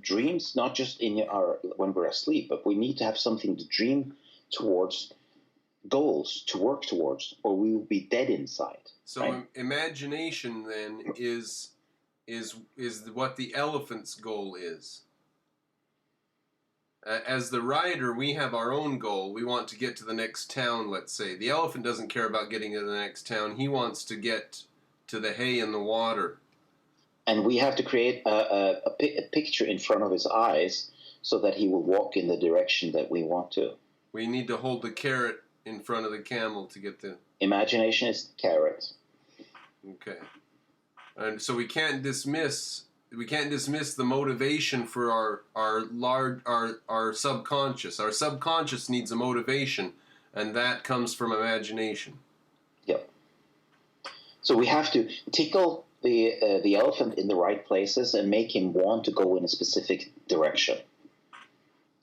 dreams, not just when we're asleep, but we need to have something to dream towards, goals to work towards, or we will be dead inside. So right? Imagination then is what the elephant's goal is. As the rider, we have our own goal. We want to get to the next town, let's say. The elephant doesn't care about getting to the next town. He wants to get to the hay and the water. And we have to create a picture in front of his eyes so that he will walk in the direction that we want to. We need to hold the carrot in front of the camel to get the... Imagination is the carrot. Okay. And so we can't dismiss the motivation for our subconscious. Our subconscious needs a motivation, and that comes from imagination. Yep. So we have to tickle the elephant in the right places and make him want to go in a specific direction.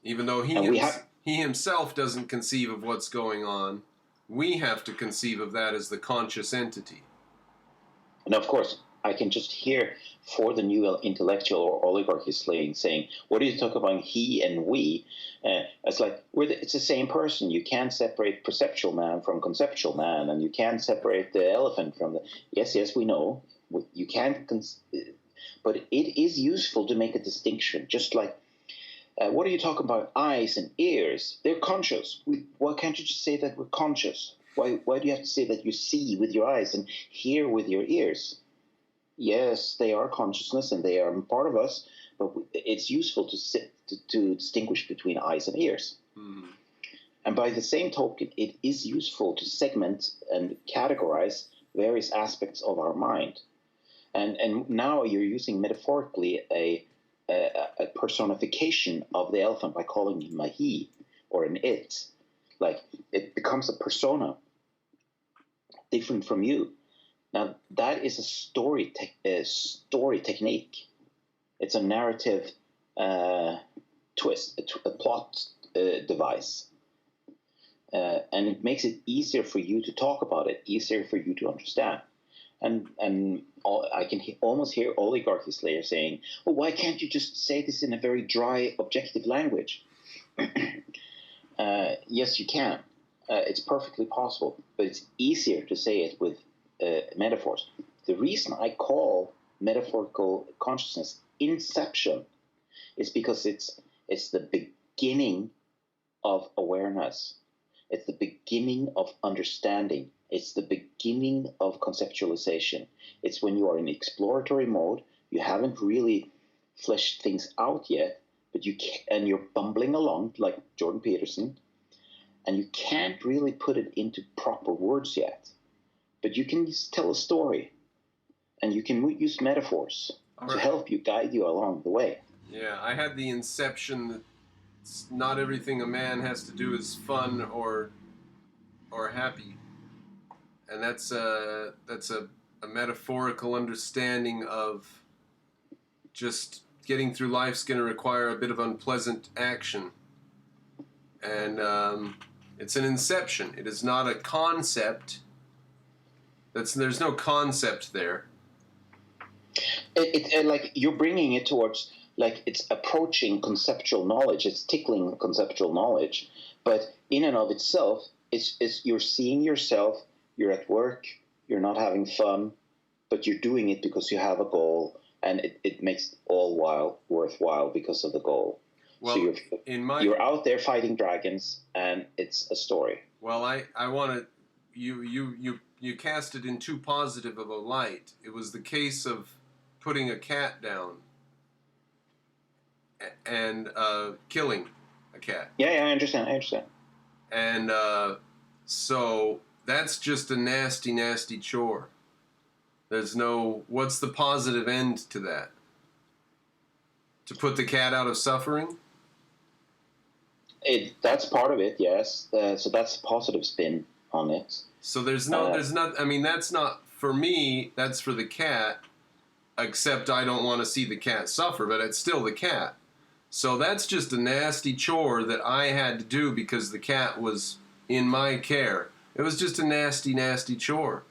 Even though he himself doesn't conceive of what's going on, we have to conceive of that as the conscious entity. And of course, I can just hear for the new intellectual or oligarchy saying, what do you talk about he and we? It's like, it's the same person. You can't separate perceptual man from conceptual man, and you can't separate the elephant from the... Yes, we know. You can't... But it is useful to make a distinction, just like, what are you talking about? Eyes and ears. They're conscious. Why can't you just say that we're conscious? Why do you have to say that you see with your eyes and hear with your ears? Yes, they are consciousness and they are part of us, but it's useful to distinguish between eyes and ears. Mm. And by the same token, it is useful to segment and categorize various aspects of our mind. And now you're using metaphorically a personification of the elephant by calling him a he or an it. Like, it becomes a persona different from you. Now, that is a story technique. It's a narrative twist, a plot device. And it makes it easier for you to talk about it, easier for you to understand. And I can almost hear oligarchy slayers saying, well, why can't you just say this in a very dry, objective language? Yes, you can. It's perfectly possible, but it's easier to say it with metaphors. The reason I call metaphorical consciousness inception is because it's the beginning of awareness. It's the beginning of understanding. It's the beginning of conceptualization. It's when you are in exploratory mode. You haven't really fleshed things out yet, but you're bumbling along like Jordan Peterson, and you can't really put it into proper words yet. But you can just tell a story, and you can use metaphors to help you, guide you along the way. Yeah, I had the inception that not everything a man has to do is fun or happy, and that's a metaphorical understanding of just getting through life's going to require a bit of unpleasant action, and it's an inception. It is not a concept. There's no concept there. It like you're bringing it towards, like, it's approaching conceptual knowledge. It's tickling conceptual knowledge, but in and of itself, it's you're seeing yourself. You're at work. You're not having fun, but you're doing it because you have a goal, and it makes it all worthwhile because of the goal. Well, so you're out there fighting dragons, and it's a story. Well, I want to you cast it in too positive of a light. It was the case of putting a cat down and killing a cat. Yeah, I understand. And so that's just a nasty, nasty chore. What's the positive end to that? To put the cat out of suffering? That's part of it, yes. So that's a positive spin on it. So there's not, I mean, that's not, for me, that's for the cat, except I don't want to see the cat suffer, but it's still the cat. So that's just a nasty chore that I had to do because the cat was in my care. It was just a nasty, nasty chore.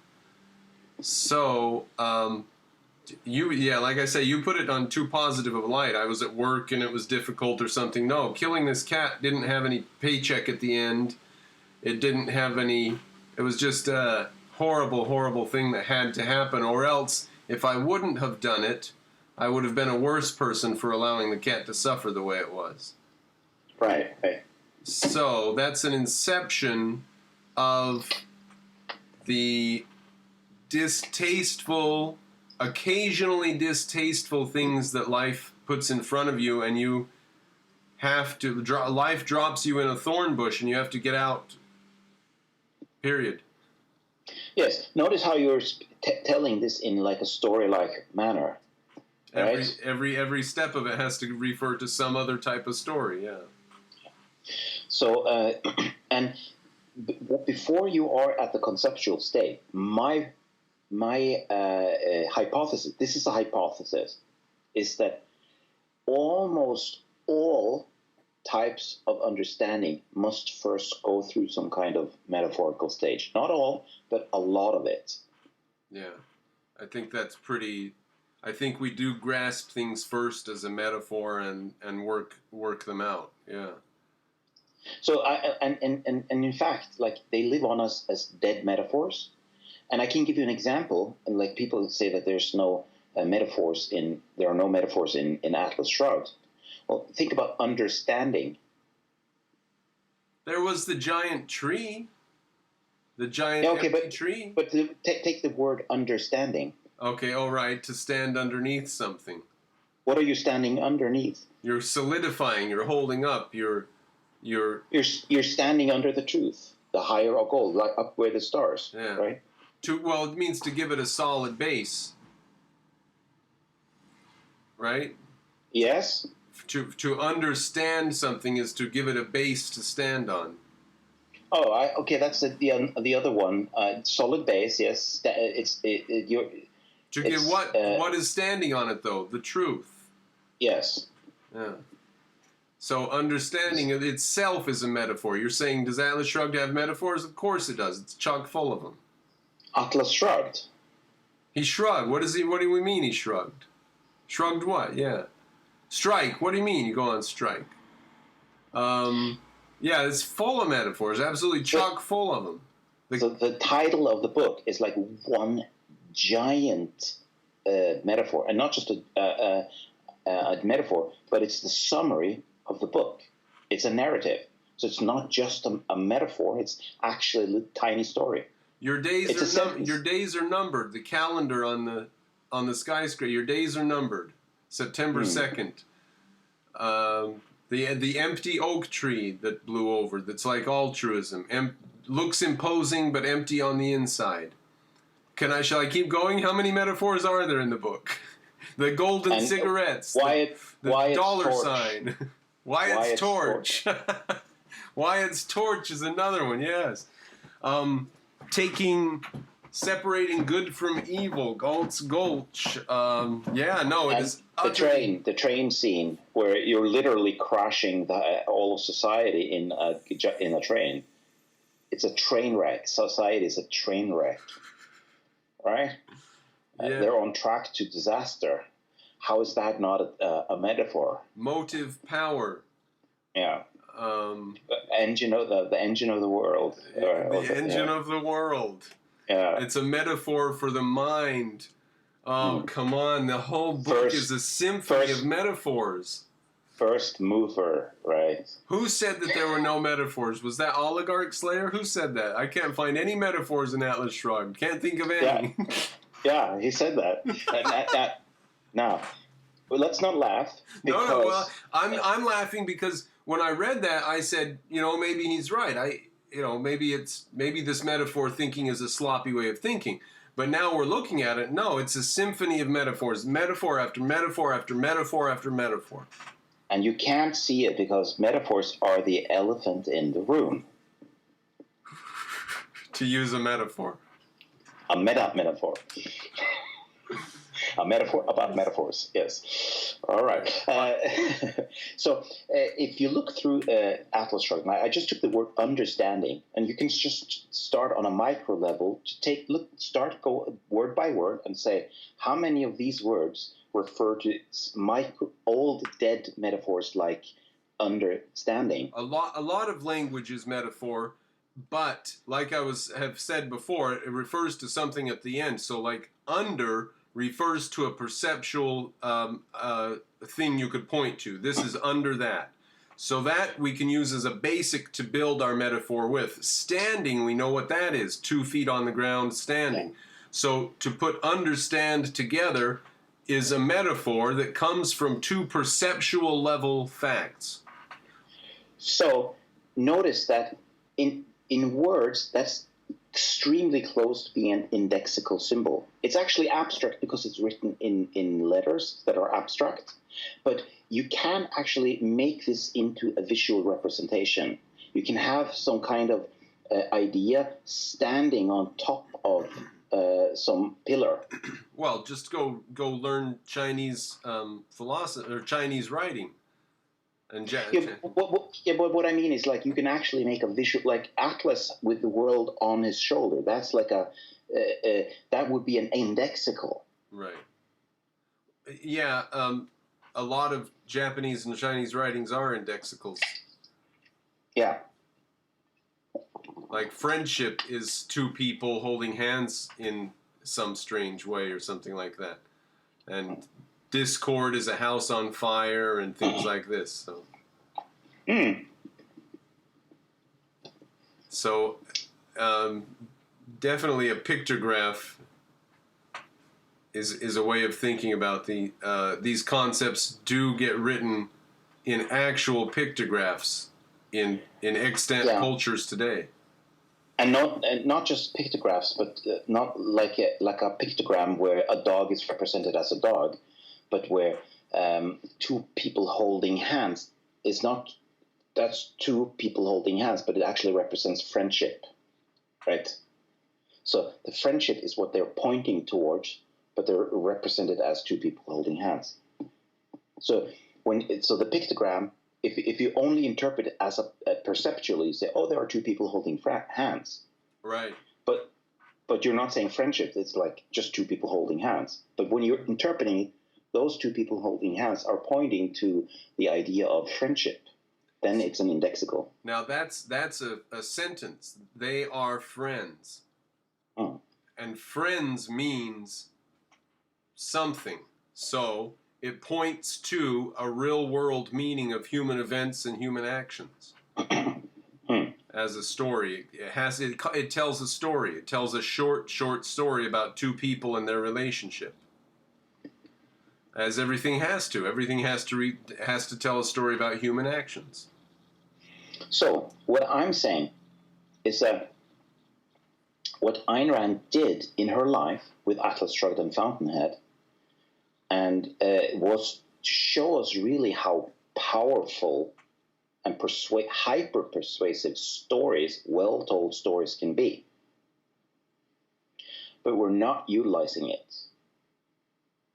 So, like I say, you put it on too positive of a light. I was at work and it was difficult or something. No, killing this cat didn't have any paycheck at the end. It didn't have any... It was just a horrible, horrible thing that had to happen, or else, if I wouldn't have done it, I would have been a worse person for allowing the cat to suffer the way it was. Right. So that's an inception of the distasteful, occasionally distasteful things that life puts in front of you, and you have to, life drops you in a thorn bush and you have to get out. Period. Yes. Notice how you're telling this in like a story-like manner. Right? Every step of it has to refer to some other type of story. Yeah. So, and before you are at the conceptual state, my hypothesis, this is a hypothesis, is that almost all types of understanding must first go through some kind of metaphorical stage. Not all, but a lot of it. Yeah, I think that's pretty. I think we do grasp things first as a metaphor and work them out. Yeah. So and in fact, like they live on us as dead metaphors. And I can give you an example. And like people say that there's no metaphors there are no metaphors in Atlas Shrugged. Well, think about understanding. There was the giant tree. The giant empty tree. But take the word understanding. Okay, all right, to stand underneath something. What are you standing underneath? You're solidifying, you're holding up, you're standing under the truth, the higher of gold, like up where the stars, yeah. Right? Well, it means to give it a solid base. Right? Yes. To understand something is to give it a base to stand on. Oh, okay. That's the other one. Solid base. Yes. What is standing on it though? The truth. Yes. Yeah. So understanding it itself is a metaphor. You're saying, does Atlas Shrugged have metaphors? Of course it does. It's chock full of them. Atlas Shrugged. He shrugged. What do we mean he shrugged? Shrugged what? Yeah. Strike. What do you mean? You go on strike. Yeah, it's full of metaphors. Absolutely chock full of them. So the title of the book is like one giant metaphor, and not just a metaphor, but it's the summary of the book. It's a narrative. So it's not just a metaphor. It's actually a little tiny story. Your days are numbered. The calendar on the skyscraper. Your days are numbered. September 2nd. The empty oak tree that blew over. That's like altruism. Looks imposing but empty on the inside. Shall I keep going? How many metaphors are there in the book? The golden cigarettes. Wyatt's dollar torch. Sign. Wyatt's torch. Wyatt's torch is another one. Yes. Separating good from evil. Galt's Gulch. It is. The train scene where you're literally crashing all of society in a train. It's a train wreck. Society is a train wreck, right? Yeah. They're on track to disaster. How is that not a metaphor? Motive power. Yeah. Engine of the engine of the world. The engine of the world. Yeah. It's a metaphor for the mind. Oh, come on. The whole book is a symphony of metaphors. First mover, right? Who said that there were no metaphors? Was that Oligarch Slayer? Who said that? I can't find any metaphors in Atlas Shrugged. Can't think of any. Yeah, he said that. Now, well, let's not laugh. No. Well, I'm laughing because when I read that, I said, maybe he's right. Maybe this metaphor thinking is a sloppy way of thinking. But now we're looking at it. No, it's a symphony of metaphors. Metaphor after metaphor after metaphor after metaphor. And you can't see it because metaphors are the elephant in the room. To use a metaphor. A metaphor. A metaphor about metaphors, yes. All right. So if you look through Atlas Shrugged, I just took the word understanding, and you can just start on a micro level to go word by word and say, how many of these words refer to old dead metaphors like understanding? A lot of language is metaphor, but like have said before, it refers to something at the end. So like under refers to a perceptual thing you could point to. This is under that. So that we can use as a basic to build our metaphor with. Standing, we know what that is. 2 feet on the ground standing. Yeah. So to put understand together is a metaphor that comes from 2 perceptual level facts. So notice that in words, that's extremely close to being an indexical symbol. It's actually abstract because it's written in letters that are abstract, but you can actually make this into a visual representation. You can have some kind of idea standing on top of some pillar. Well, just go learn Chinese philosophy or Chinese writing. And but what I mean is, like, you can actually make a visual, like Atlas with the world on his shoulder. That's like that would be an indexical. Right. Yeah. A lot of Japanese and Chinese writings are indexicals. Yeah. Like friendship is 2 people holding hands in some strange way or something like that. And discord is a house on fire and things like this. So, so definitely a pictograph is a way of thinking about these concepts do get written in actual pictographs in extant cultures today. And not just pictographs, but not like a pictogram where a dog is represented as a dog, but where 2 people holding hands is not. That's 2 people holding hands, but it actually represents friendship, right? So the friendship is what they're pointing towards, but they're represented as 2 people holding hands. So the pictogram, if you only interpret it as a perceptually, you say, oh, there are 2 people holding hands. Right. But you're not saying friendship. It's like just 2 people holding hands. But when you're interpreting it, those 2 people holding hands are pointing to the idea of friendship. Then it's an indexical. Now that's a sentence. They are friends. Oh. And friends means something. So it points to a real world meaning of human events and human actions. As a story, it tells a story. It tells a short story about 2 people and their relationship. As everything has to. Everything has to tell a story about human actions. So what I'm saying is that what Ayn Rand did in her life with Atlas Shrugged and Fountainhead, and was to show us really how powerful and hyper-persuasive stories, well-told stories, can be. But we're not utilizing it.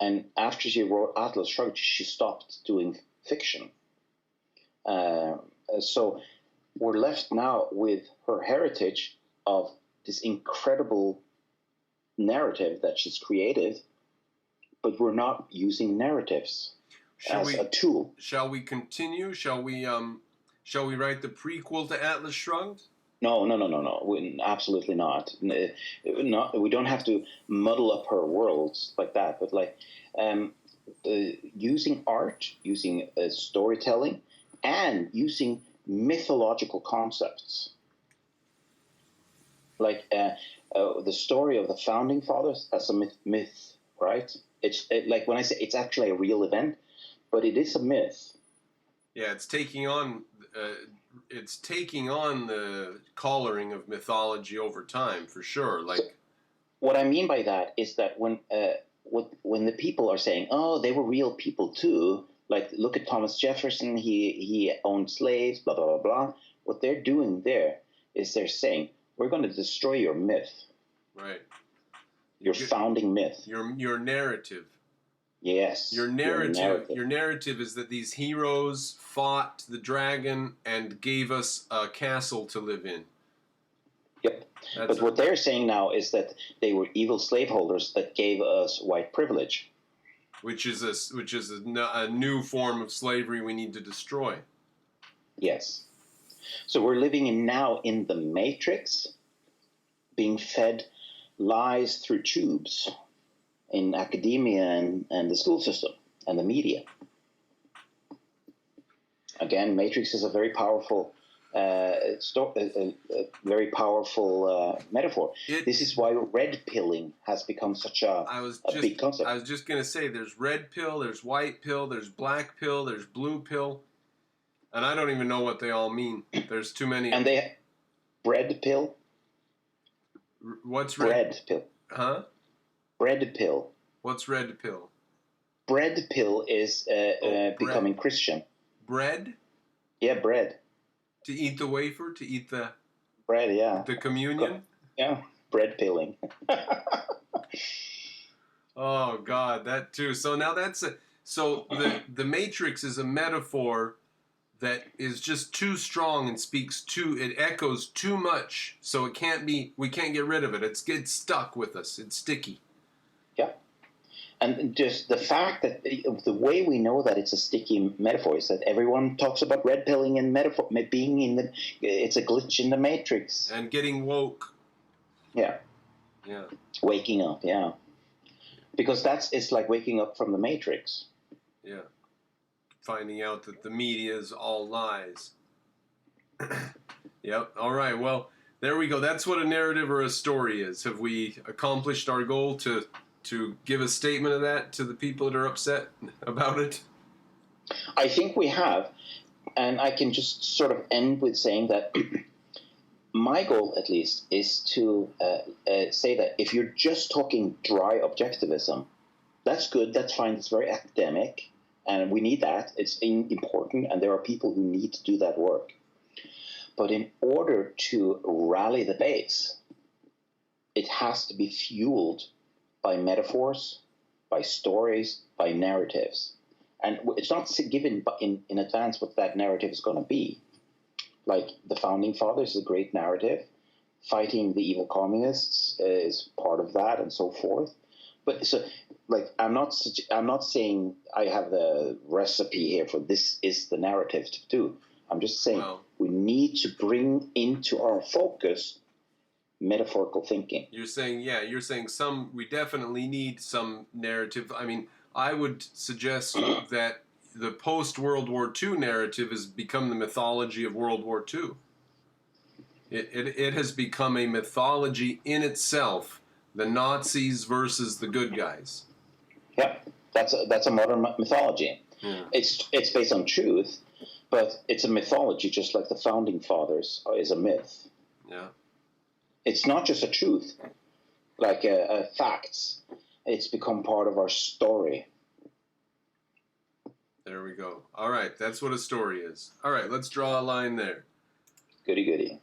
And after she wrote Atlas Shrugged, she stopped doing fiction. So we're left now with her heritage of this incredible narrative that she's created, but we're not using narratives as a tool. Shall we continue? Shall we write the prequel to Atlas Shrugged? No. Absolutely not. We don't have to muddle up her worlds like that. But like using art, using storytelling, and using mythological concepts, like the story of the founding fathers as a myth, right? Like when I say it's actually a real event, but it is a myth. Yeah, it's taking on the coloring of mythology over time, for sure. Like, so what I mean by that is that when the people are saying, "Oh, they were real people too," like look at Thomas Jefferson, he owned slaves, blah blah blah blah. What they're doing there is they're saying, "We're going to destroy your myth." Right. Your founding myth. Your narrative. Yes. Your narrative is that these heroes fought the dragon and gave us a castle to live in. Yep. But what they're saying now is that they were evil slaveholders that gave us white privilege. Which is a new form of slavery we need to destroy. Yes. So we're living now in the Matrix, being fed lies through tubes in academia and the school system and the media. Again, matrix is a very powerful, very powerful metaphor. This is why red pilling has become such a big concept. I was just going to say, there's red pill, there's white pill, there's black pill, there's blue pill, and I don't even know what they all mean. There's too many. And they bread pill. What's red? Bread pill. Huh? Bread pill. What's red pill? Bread pill is becoming Christian. Bread? Yeah, bread. To eat the wafer? To eat the... Bread, yeah. The communion? Yeah, bread pilling. Oh, God, that too. So now that's... So the Matrix is a metaphor that is just too strong and speaks too... It echoes too much, so it can't be... We can't get rid of it. It's stuck with us. It's sticky. Yeah. And just the fact that the way we know that it's a sticky metaphor is that everyone talks about red pilling and metaphor being in the, it's a glitch in the matrix. And getting woke. Yeah. Yeah. Waking up, yeah. Because it's like waking up from the matrix. Yeah. Finding out that the media is all lies. Yep. All right. Well, there we go. That's what a narrative or a story is. Have we accomplished our goal to give a statement of that to the people that are upset about it? I think we have, and I can just sort of end with saying that my goal, at least, is to say that if you're just talking dry objectivism, that's good, that's fine, it's very academic, and we need that, it's important, and there are people who need to do that work. But in order to rally the base, it has to be fueled by metaphors, by stories, by narratives. And it's not given in advance what that narrative is going to be. Like the Founding Fathers is a great narrative. Fighting the evil communists is part of that, and so forth. But so, like, I'm not saying I have the recipe here for this is the narrative to do. I'm just saying we need to bring into our focus metaphorical thinking. You're saying we definitely need some narrative. I mean, I would suggest that the post-World War II narrative has become the mythology of World War II. It has become a mythology in itself, the Nazis versus the good guys. Yeah, that's a modern mythology. Yeah. It's based on truth, but it's a mythology just like the Founding Fathers is a myth. Yeah. It's not just a truth, like facts. It's become part of our story. There we go. All right, that's what a story is. All right, let's draw a line there. Goody goody.